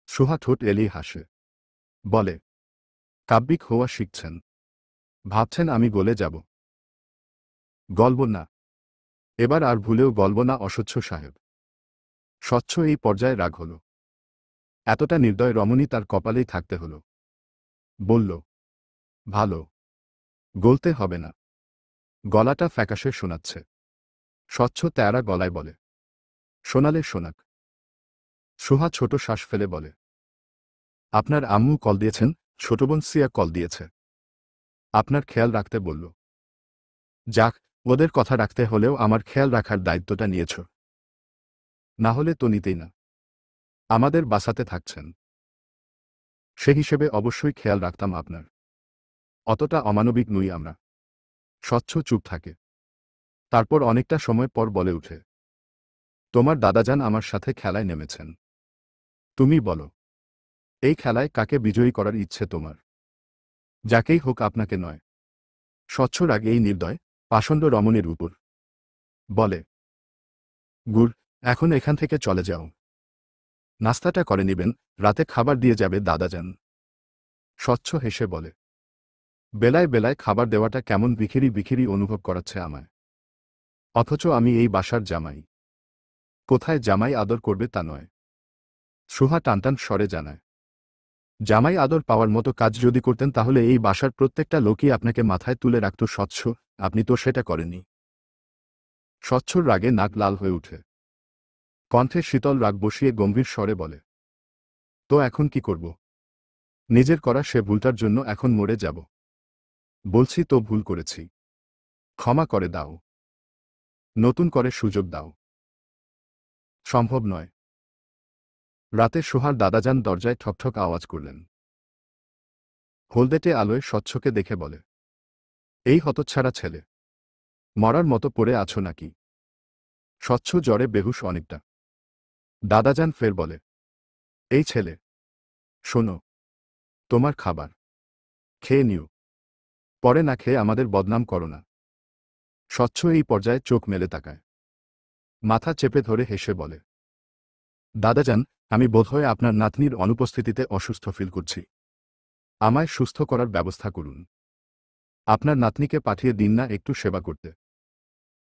সুহা ঠোঁট এলিয়ে হাসে। বলে, কাব্যিক হওয়া শিখছেন? ভাবছেন আমি গলে যাব? গলব না। এবার আর ভুলেও গলব না অস্বচ্ছ সাহেব। স্বচ্ছ এই পর্যায়ে রাগ হল। এতটা নির্দয় রমণী তার কপালেই থাকতে হল। বলল, ভালো। গলতে হবে না। গলাটা ফ্যাকাশে শোনাচ্ছে। স্বচ্ছ তেয়ারা গলায় বলে, শোনালে শোনাক। সুহা ছোট শ্বাস ফেলে বলে, আপনার আম্মু কল দিয়েছেন, ছোট বোন সিয়া কল দিয়েছে। আপনার খেয়াল রাখতে বলল। যাক, ওদের কথা রাখতে হলেও আমার খেয়াল রাখার দায়িত্বটা নিয়েছ। না হলে তো নিতেই না। আমাদের বাসাতে থাকছেন। সে হিসেবে অবশ্যই খেয়াল রাখতাম আপনার। অতটা অমানবিক নই আমরা। স্বচ্ছ চুপ থাকে। তারপর অনেকটা সময় পর বলে উঠে, তোমার দাদাজান আমার সাথে খেলায় নেমেছেন। তুমি বলো, এই খেলায় কাকে বিজয়ী করার ইচ্ছে তোমার? যাকেই হোক, আপনাকে নয়। স্বচ্ছ রাগ এই নির্দয়, পাষণ্ড রমণীর উপর। বলে, গুড়, এখন এখান থেকে চলে যাও। নাস্তাটা করে নিবেন, রাতে খাবার দিয়ে যাবে দাদাজান। স্বচ্ছ হেসে বলে, বেলায় বেলায় খাবার দেওয়াটা কেমন বিখিরি বিখিরি অনুভব করাচ্ছে আমায়। অথচ আমি এই বাসার জামাই। কোথায় জামাই আদর করবে তা নয়। সুহা টানটান স্বরে জানায়, জামাই আদর পাওয়ার মতো কাজ যদি করতেন তাহলে এই বাসার প্রত্যেকটা লোকই আপনাকে মাথায় তুলে রাখত স্বচ্ছ, আপনি তো সেটা করেননি। স্বচ্ছর রাগে নাক লাল হয়ে উঠে। কণ্ঠে শীতল রাগ বসিয়ে গম্ভীর স্বরে বলে, তো এখন কি করব? নিজের করা সে ভুলটার জন্য এখন মরে যাব? বলছি তো ভুল করেছি। ক্ষমা করে দাও। নতুন করে সুযোগ দাও। সম্ভব নয়। রাতে সোহার দাদাজান দরজায় ঠকঠক আওয়াজ করলেন। হলদেটে আলোয় স্বচ্ছকে দেখে বলে, এই হতচ্ছাড়া ছেলে, মরার মতো পড়ে আছো নাকি? স্বচ্ছ জ্বরে বেহুশ অনেকটা। দাদাজান ফের বলে, এই ছেলে, শোনো, তোমার খাবার খেয়ে নিও। পরে না খেয়ে আমাদের বদনাম করো না। স্বচ্ছ এই পর্যায়ে চোখ মেলে তাকায়। মাথা চেপে ধরে হেসে বলে, দাদাজান, আমি বোধহয় আপনার নাতনির অনুপস্থিতিতে অসুস্থ ফিল করছি। আমায় সুস্থ করার ব্যবস্থা করুন। আপনার নাতনিকে পাঠিয়ে দিন না একটু সেবা করতে।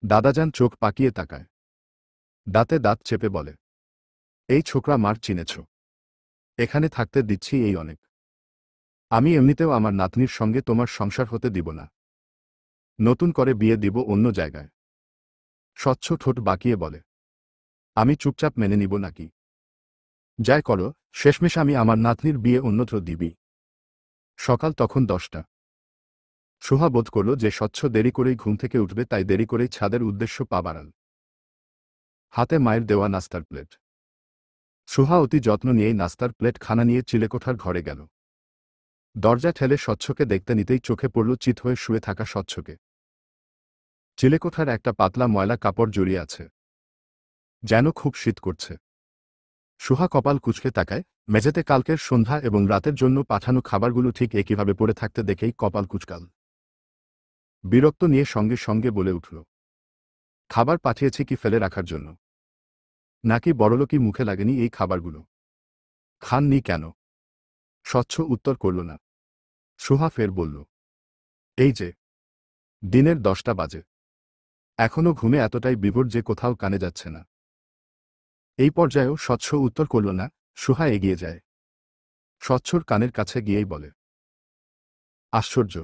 দাদাজান চোখ পাকিয়ে তাকায়। দাঁতে দাঁত চেপে বলে, এই ছোকরা মার চিনেছ। এখানে থাকতে দিচ্ছি এই অনেক। আমি এমনিতেও আমার নাতনির সঙ্গে তোমার সংসার হতে দিব না। নতুন করে বিয়ে দিব অন্য জায়গায়। স্বচ্ছ ঠোঁট বাঁকিয়ে বলে, আমি চুপচাপ মেনে নিব নাকি? যাই করো, শেষমেশ আমি আমার নাতনির বিয়ে অন্যত্র দিবি। সকাল তখন 10টা। সোহা বোধ করল যে স্বচ্ছ দেরি করেই ঘুম থেকে উঠবে, তাই দেরি করেই ছাদের উদ্দেশ্য পা বাড়াল। হাতে মায়ের দেওয়া নাস্তার প্লেট। সোহা অতি যত্ন নিয়েই নাস্তার প্লেট খানা নিয়ে চিলেকোঠার ঘরে গেল। দরজা ঠেলে স্বচ্ছকে দেখতে নিতেই চোখে পড়ল চিত হয়ে শুয়ে থাকা স্বচ্ছকে। চিলেকোঠার একটা পাতলা ময়লা কাপড় জড়িয়ে আছে। যেন খুব শীত করছে। সুহা কপাল কুঁচকে তাকায়, মেঝেতে কালকের সন্ধ্যা এবং রাতের জন্য পাঠানো খাবারগুলো ঠিক একইভাবে পড়ে থাকতে দেখেই কপাল কুঁচকাল। বিরক্ত নিয়ে সঙ্গে সঙ্গে বলে উঠল, খাবার পাঠিয়েছি কি ফেলে রাখার জন্য? নাকি বড়লোকই মুখে লাগেনি এই খাবারগুলো? খাননি কেন? স্বচ্ছ উত্তর করল না। সুহা ফের বলল, এই যে দিনের 10টা বাজে, এখনো ঘুমে এতটাই বিভোর যে কোথাও কানে যাচ্ছে না। এই পর্যায়েও স্বচ্ছ উত্তর করল না। সুহা এগিয়ে যায়, স্বচ্ছর কানের কাছে গিয়েই বলে, আশ্চর্য,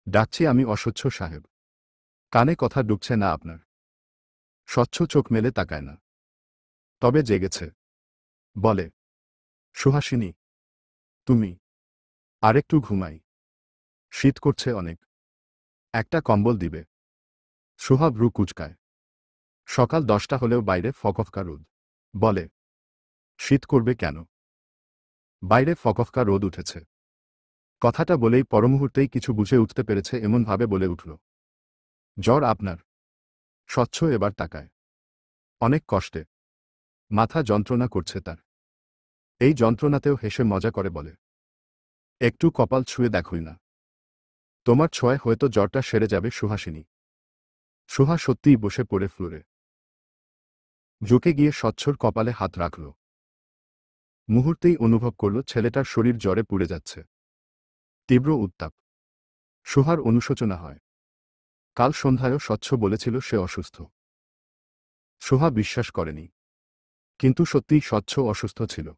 ডাকছি আমি অস্বচ্ছ সাহেব, কানে কথা ঢুকছে না আপনার? স্বচ্ছ চোখ মেলে তাকায় না, তবে জেগেছে। বলে, সুহাসিনী, তুমি? আরেকটু ঘুমাই, শীত করছে অনেক, একটা কম্বল দিবে? সুহা ভ্রু কুঁচকায়। সকাল 10টা হলেও বাইরে ফকফকা রোদ। বলে, শীত করবে কেন? বাইরে ফকফকা রোদ উঠেছে। কথাটা বলেই পরমুহূর্তেই কিছু বুঝে উঠতে পেরেছে এমনভাবে বলে উঠল, জ্বর আপনার? স্বচ্ছ এবার তাকায়, অনেক কষ্টে, মাথা যন্ত্রণা করছে তার। এই যন্ত্রণাতেও হেসে মজা করে বলে, একটু কপাল ছুঁয়ে দেখোই না, তোমার ছোঁয়ায় হয়তো জ্বরটা সেরে যাবে সুহাসিনী। সুহা সত্যিই বসে পড়ে ফ্লোরে, ঝুঁকে গিয়ে স্বচ্ছর কপালে হাত রাখল। মুহূর্তেই অনুভব করল ছেলেটার শরীর জ্বরে পুড়ে যাচ্ছে। তীব্র উত্তাপ। সুহার অনুশোচনা হয়। কাল সন্ধ্যায়ও স্বচ্ছ বলেছিল সে অসুস্থ। সুহা বিশ্বাস করেনি, কিন্তু সত্যিই স্বচ্ছ অসুস্থ ছিল।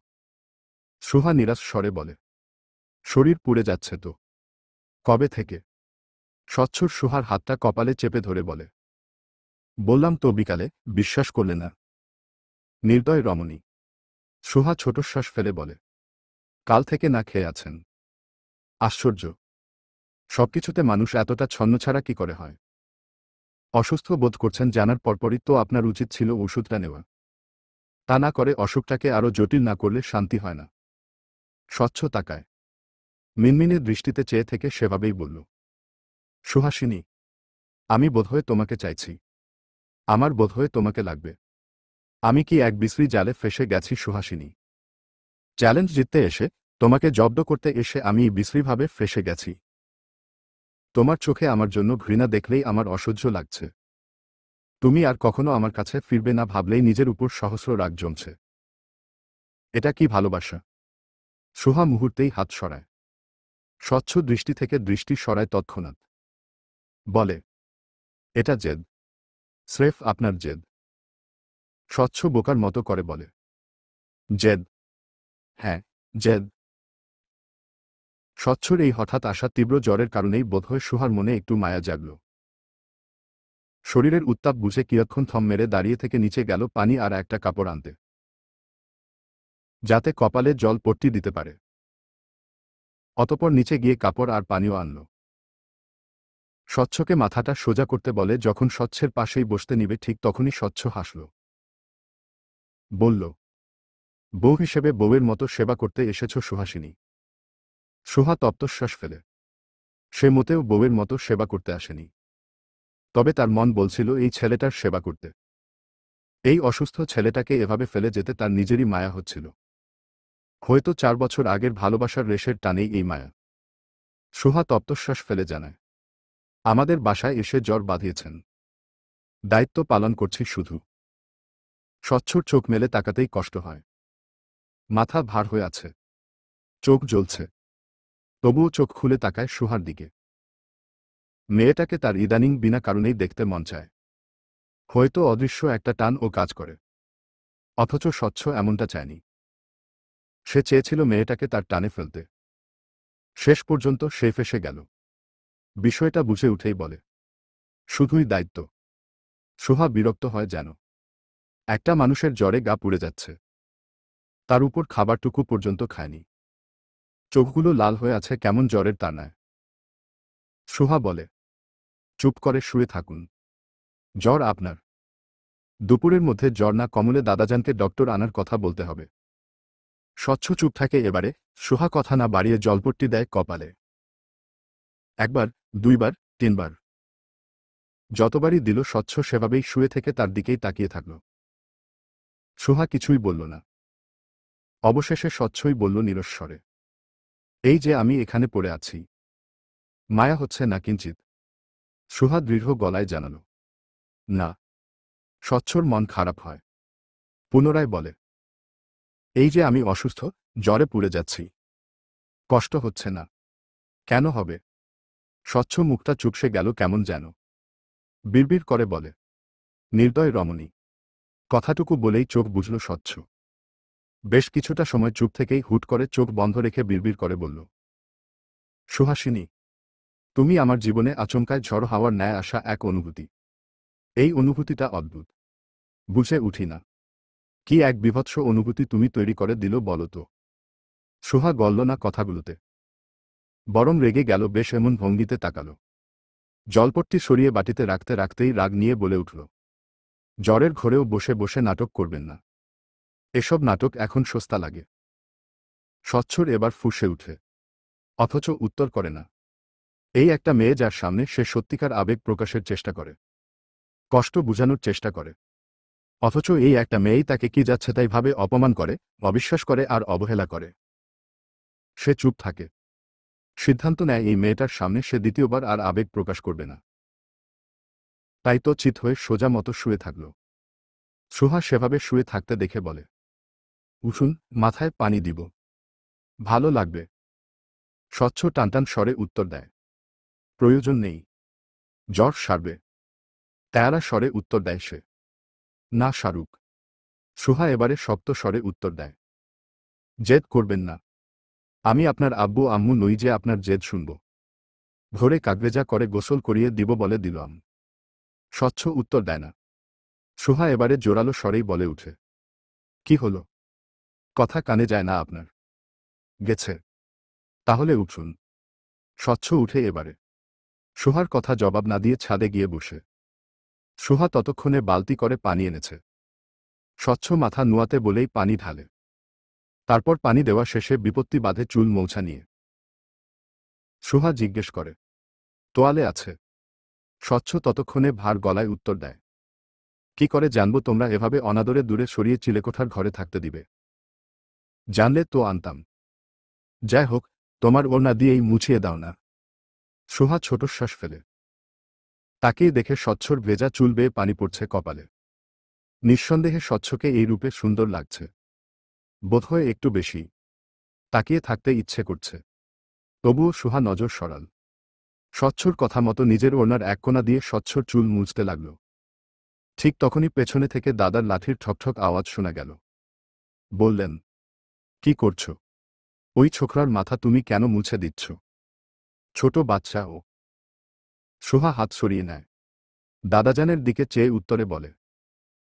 সুহা নিরাশ স্বরে বলে, শরীর পুড়ে যাচ্ছে তো? কবে থেকে? স্বচ্ছর সুহার হাতটা কপালে চেপে ধরে বলে, বললাম তো বিকালে, বিশ্বাস করলে না। নির্দয় রমণী। সুহা ছোট শ্বাস ফেলে বলে, কাল থেকে না খেয়ে আছেন? আশ্চর্য, সবকিছুতে মানুষ এতটা ছন্নছাড়া কি করে হয়? অসুস্থ বোধ করছেন জানার পরপরই তো আপনার উচিত ছিল ওষুধটা নেওয়া। তা না করে অসুখটাকে আরও জটিল না করলে শান্তি হয় না। স্বচ্ছ তাকায়, মিনমিনে দৃষ্টিতে চেয়ে থেকে সেভাবেই বলল, সুহাসিনী, আমি বোধহয় তোমাকে চাইছি। আমার বোধহয় তোমাকে লাগবে। আমি কি এক বিশ্রী জালে ফেসে গেছি সুহাসিনী? চ্যালেঞ্জ জিততে এসে, তোমাকে জব্দ করতে এসে আমি বিশ্রীভাবে ফেসে গেছি। তোমার চোখে আমার জন্য ঘৃণা দেখলেই আমার অসহ্য লাগছে। তুমি আর কখনো আমার কাছে ফিরবে না ভাবলেই নিজের উপর সহস্র রাগ জমছে। এটা কি ভালোবাসা? সুহা মুহূর্তেই হাত সরায়। স্বচ্ছ দৃষ্টি থেকে দৃষ্টি সরায় তৎক্ষণাৎ। বলে, এটা জেদ, স্রেফ আপনার জেদ। স্বচ্ছ বোকার মতো করে বলে, জেদ? হ্যাঁ, জেদ। স্বচ্ছর এই হঠাৎ আসা তীব্র জ্বরের কারণেই বোধহয় সুহার মনে একটু মায়া জাগল। শরীরের উত্তাপ বুঝে কিয়ৎক্ষণ থম মেরে দাঁড়িয়ে থেকে নিচে গেল পানি আর একটা কাপড় আনতে, যাতে কপালে জল পট্টি দিতে পারে। অতপর নিচে গিয়ে কাপড় আর পানিও আনল। স্বচ্ছকে মাথাটা সোজা করতে বলে যখন স্বচ্ছের পাশেই বসতে নিবে ঠিক তখনই স্বচ্ছ হাসল। বলল, বউ হিসেবে বউয়ের মতো সেবা করতে এসেছ সুহাসিনী। সুহা তপ্তশ্বাস ফেলে। সে মোটেও বউয়ের মতো সেবা করতে আসেনি। তবে তার মন বলছিল এই ছেলেটার সেবা করতে। এই অসুস্থ ছেলেটাকে এভাবে ফেলে যেতে তার নিজেরই মায়া হচ্ছিল। হয়তো 4 বছর আগের ভালোবাসার রেশের টানেই এই মায়া। সুহা তপ্তশ্বাস ফেলে জানায়, আমাদের বাসায় এসে জ্বর বাঁধিয়েছেন। দায়িত্ব পালন করছি শুধু। স্বচ্ছর চোখ মেলে তাকাতেই কষ্ট হয়। মাথা ভার হয়ে আছে, চোখ জ্বলছে। তবুও চোখ খুলে তাকায় সুহার দিকে। মেয়েটাকে তার ইদানিং বিনা কারণেই দেখতে মন চায়। হয়তো অদৃশ্য একটা টান ও কাজ করে। অথচ স্বচ্ছ এমনটা চায়নি। সে চেয়েছিল মেয়েটাকে তার টানে ফেলতে। শেষ পর্যন্ত সে ফেঁসে গেল। বিষয়টা বুঝে উঠেই বলে, শুধুই দায়িত্ব। সুহা বিরক্ত হয় যেন। একটা মানুষের জ্বরে গা পুড়ে যাচ্ছে, তার উপর খাবারটুকু পর্যন্ত খায়নি। চোখগুলো লাল হয়ে আছে কেমন জ্বরের তাড়নায়। সুহা বলে, চুপ করে শুয়ে থাকুন। জ্বর আপনার? দুপুরের মধ্যে জ্বর না কমলে দাদাজানকে ডক্টর আনার কথা বলতে হবে। স্বচ্ছ চুপ থাকে এবারে। সুহা কথা না বাড়িয়ে জলপট্টি দেয় কপালে। একবার, দুইবার, তিনবার। যতবারই দিল স্বচ্ছ সেভাবেই শুয়ে থেকে তার দিকেই তাকিয়ে থাকল। সোহা কিছুই বলল না। অবশেষে স্বচ্ছই বলল নিরস্বরে, এই যে আমি এখানে পড়ে আছি। মায়া হচ্ছে না কিঞ্চিত? সোহা দৃঢ় গলায় জানাল, না। স্বচ্ছর মন খারাপ হয়। পুনরায় বলে, এই যে আমি অসুস্থ, জ্বরে পুড়ে যাচ্ছি। কষ্ট হচ্ছে না? কেন হবে? স্বচ্ছ মুখটা চুপসে গেল কেমন যেন। বিড়বিড় করে বলে, নির্দয় রমণী। কথাটুকু বলেই চোখ বুঝল স্বচ্ছ। বেশ কিছুটা সময় চুপ থেকেই হুট করে চোখ বন্ধ রেখে বিড়বিড় করে বলল, সুহাসিনী, তুমি আমার জীবনে আচমকায় ঝড় হাওয়ার ন্যায় আসা এক অনুভূতি। এই অনুভূতিটা অদ্ভুত। বুঝে উঠি না। কি এক বিভৎস অনুভূতি তুমি তৈরি করে দিল বলো তো। সোহা গলল না কথাগুলোতে, বরং রেগে গেল। বেশ এমন ভঙ্গিতে তাকাল। জলপট্টি সরিয়ে বাটিতে রাখতে রাখতেই রাগ নিয়ে বলে উঠল, জ্বরের ঘোরেও বসে বসে নাটক করবেন না। এসব নাটক এখন সস্তা লাগে। স্বচ্ছর এবার ফুঁসে উঠে, অথচ উত্তর করে না। এই একটা মেয়ে যার সামনে সে সত্যিকার আবেগ প্রকাশের চেষ্টা করে, কষ্ট বুঝানোর চেষ্টা করে, অথচ এই একটা মেয়েই তাকে কি যাচ্ছে তাই ভাবে অপমান করে, অবিশ্বাস করে আর অবহেলা করে। সে চুপ থাকে। সিদ্ধান্ত নেয় এই মেয়েটার সামনে সে দ্বিতীয়বার আর আবেগ প্রকাশ করবে না। তাই তো চিত হয়ে সোজা মতো শুয়ে থাকল। সোহা সেভাবে শুয়ে থাকতে দেখে বলে, উঠুন, মাথায় পানি দিব। ভালো লাগবে। স্বচ্ছ টানটান স্বরে উত্তর দেয়, প্রয়োজন নেই। জ্বর সারবে। তেয়ারা স্বরে উত্তর দেয় সে, না সারুক। সোহা এবারে শক্ত স্বরে উত্তর দেয়, জেদ করবেন না। আমি আপনার আব্বু আম্মু নই যে আপনার জেদ শুনব। ভোরে কাগরেজা করে গোসল করিয়ে দিব বলে দিলাম। স্বচ্ছ উত্তর দেয় না। সোহা এবারে জোরালো স্বরেই বলে উঠে, কি হলো? কথা কানে যায় না আপনার? গেছে। তাহলে উঠুন। স্বচ্ছ উঠে এবারে। সোহার কথা জবাব না দিয়ে ছাদে গিয়ে বসে। সোহা ততক্ষণে বালতি করে পানি এনেছে। স্বচ্ছ মাথা নুয়াতে বলেই পানি ঢালে। তারপর পানি দেওয়া শেষে বিপত্তি বাঁধে চুল মৌছা নিয়ে। সোহা জিজ্ঞেস করে, তোয়ালে আছে? স্বচ্ছ ততক্ষণে ভার গলায় উত্তর দেয়, কি করে জানবো তোমরা এভাবে অনাদরে দূরে সরিয়ে চিলেকোঠার ঘরে থাকতে দিবে? জানলে তো আনতাম। যাই হোক, তোমার ওড়না দিয়েই মুছিয়ে দাও না। সোহা ছোট শ্বাস ফেলে। তাকেই দেখে স্বচ্ছর ভেজা চুল বেয়ে পানি পড়ছে কপালে। নিঃসন্দেহে স্বচ্ছকে এই রূপে সুন্দর লাগছে। বোধহয় একটু বেশি। তাকিয়ে থাকতে ইচ্ছে করছে। তবুও সোহা নজর সরাল। স্বচ্ছর কথা মতো নিজের ওড়নার এক কোণা দিয়ে স্বচ্ছর চুল মুছতে লাগল। ঠিক তখনই পেছনে থেকে দাদার লাঠির ঠকঠক আওয়াজ শোনা গেল। বললেন, কি করছো? ওই ছোকরার মাথা তুমি কেন মুছে দিচ্ছ? ছোট বাচ্চা ও। সোহা হাত সরিয়ে নেয়। দাদাজানের দিকে চেয়ে উত্তরে বলে,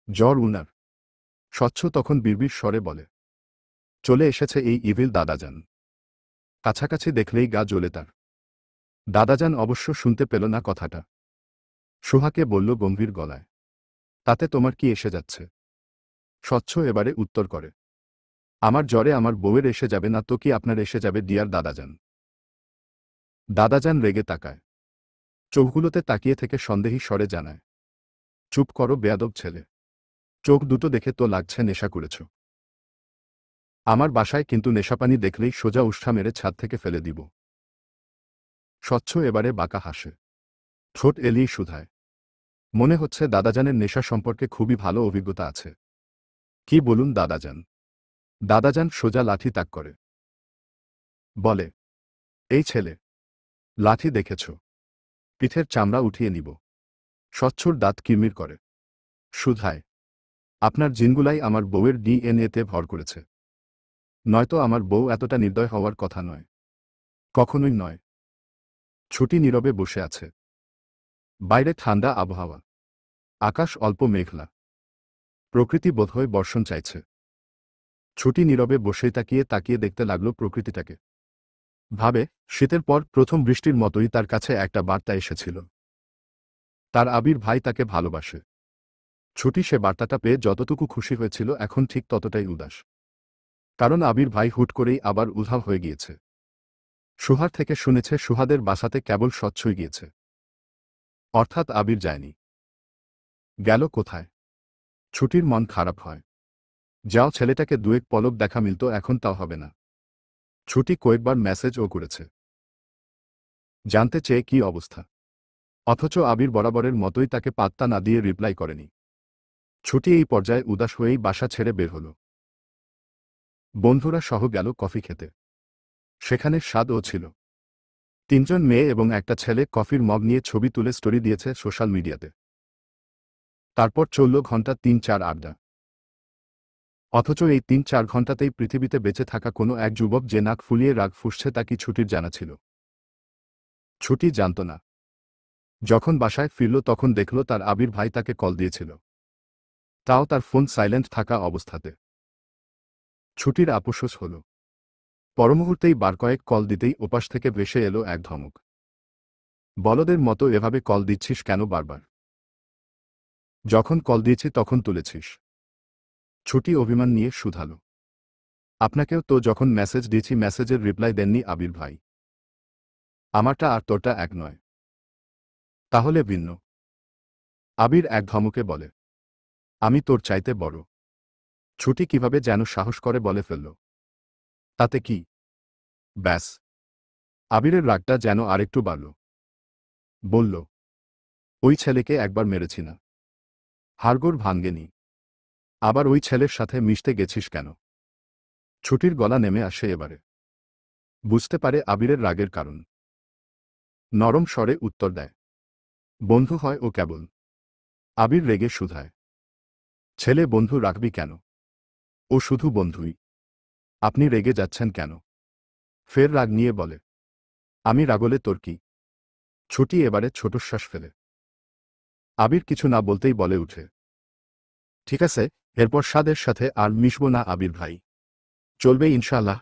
জ্বর উনার। স্বচ্ছ তখন বিড়বিড় স্বরে বলে, চলে এসেছে এই ইভিল দাদাজান। কাছাকাছি দেখলেই গা জ্বলে তার। দাদাজান অবশ্য শুনতে পেল না কথাটা। সোহাকে বলল গম্ভীর গলায়, তাতে তোমার কি এসে যাচ্ছে? স্বচ্ছ এবারে উত্তর করে, আমার জ্বরে আমার বউয়ের এসে যাবে না তো কি আপনার এসে যাবে ডিয়ার দাদাজান? দাদাজান রেগে তাকায়। চোখগুলোতে তাকিয়ে থেকে সন্দেহী স্বরে জানায়, চুপ করো বেয়াদব ছেলে। চোখ দুটো দেখে তো লাগছে নেশা করেছ। আমার বাসায় কিন্তু নেশাপানি দেখলেই সোজা উষ্ঠা মেরে ছাদ থেকে ফেলে দিব। স্বচ্ছ এবারে বাঁকা হাসে। ঠোঁট এলিয়ে শুধায়, মনে হচ্ছে দাদাজানের নেশা সম্পর্কে খুবই ভালো অভিজ্ঞতা আছে। কি বলুন দাদাজান? দাদাজান সোজা লাঠি তাক করে। বলে, এই ছেলে, লাঠি দেখেছ? পিঠের চামড়া উঠিয়ে নিব। স্বচ্ছর দাঁত কিরমির করে। শুধায়, আপনার জিনগুলাই আমার বউয়ের ডিএনএতে ভর করেছে। নয়তো আমার বউ এতটা নির্দয় হওয়ার কথা নয়। কখনোই নয়। ছুটি নীরবে বসে আছে। বাইরে ঠান্ডা আবহাওয়া। আকাশ অল্প মেঘলা। প্রকৃতি বোধহয় বর্ষণ চাইছে। ছুটি নীরবে বসেই তাকিয়ে তাকিয়ে দেখতে লাগল প্রকৃতিটাকে। ভাবে, শীতের পর প্রথম বৃষ্টির মতোই তার কাছে একটা বার্তা এসেছিল। তার আবির ভাই তাকে ভালোবাসে। ছুটি সে বার্তাটা পেয়ে যতটুকু খুশি হয়েছিল এখন ঠিক ততটাই উদাস। কারণ আবির ভাই হুট করেই আবার উধাও হয়ে গিয়েছে। সুহার থেকে শুনেছে সুহাদের বাসাতে কেবল স্বচ্ছই গিয়েছে। অর্থাৎ আবির যায়নি। গেল কোথায়? ছুটির মন খারাপ হয়। যাও, ছেলেটাকে দুয়েক পলক দেখা মিলত, এখন তাও হবে না। ছুটি কয়েকবার মেসেজও করেছে, জানতে চেয়ে কি অবস্থা, অথচ আবির বরাবরের মতোই তাকে পাত্তা না দিয়ে রিপ্লাই করেনি। ছুটি এই পর্যায়ে উদাস হয়েই বাসা ছেড়ে বের হল। বন্ধুরা সহ গেল কফি খেতে। সেখানে স্বাদও ছিল। 3জন মেয়ে এবং একটা ছেলে কফির মগ নিয়ে ছবি তুলে স্টোরি দিয়েছে সোশ্যাল মিডিয়াতে। তারপর চলল ঘন্টা 3-4 আড্ডা। অথচ এই 3-4 ঘন্টাতেই পৃথিবীতে বেঁচে থাকা কোনো এক যুবক যে নাক ফুলিয়ে রাগ ফুঁসছে তা কি ছুটির জানা ছিল? ছুটি জানত না। যখন বাসায় ফিরল তখন দেখল তার আবির ভাই তাকে কল দিয়েছিল, তাও তার ফোন সাইলেন্ট থাকা অবস্থাতে। ছুটির আপোষোস হল। পরমুহূর্তেই বার কয়েক কল দিতেই ওপাশ থেকে ভেসে এলো এক ধমক। বলদের মতো এভাবে কল দিচ্ছিস কেন বারবার? যখন কল দিয়েছি তখন তুলেছিস। ছুটি অভিমান নিয়ে শুধাল। আপনাকেও তো যখন মেসেজ দিয়েছি মেসেজের রিপ্লাই দেননি আবির ভাই। আমারটা আর তোরটা এক নয়। তাহলে ভিন্ন। আবির এক ধমকে বলে। আমি তোর চাইতে বড়। ছুটি কিভাবে যেন সাহস করে বলে ফেলল। তাতে কি? ব্যাস। আবিরের রাগটা যেন আরেকটু বাড়ল। বলল, ওই ছেলেকে একবার মেরেছি না? হাড়গোড় ভাঙ্গেনি। আবার ওই ছেলের সাথে মিশতে গেছিস কেন? ছুটির গলা নেমে আসে এবারে। বুঝতে পারে আবিরের রাগের কারণ। নরম স্বরে উত্তর দেয়, বন্ধু হয় ও কেবল। আবির রেগে শুধায়, ছেলে বন্ধু রাখবি কেন? ও শুধু বন্ধুই। আপনি রেগে যাচ্ছেন কেন? ফের রাগ নিয়ে বলে, আমি রাগলে তোর কি? ছুটি এবারে ছোটশ্বাস ফেলে। আবির কিছু না বলতেই বলে উঠে, ঠিক আছে, এরপর সাদের সাথে আর মিশব না আবির ভাই। চলবে ইনশাআল্লাহ।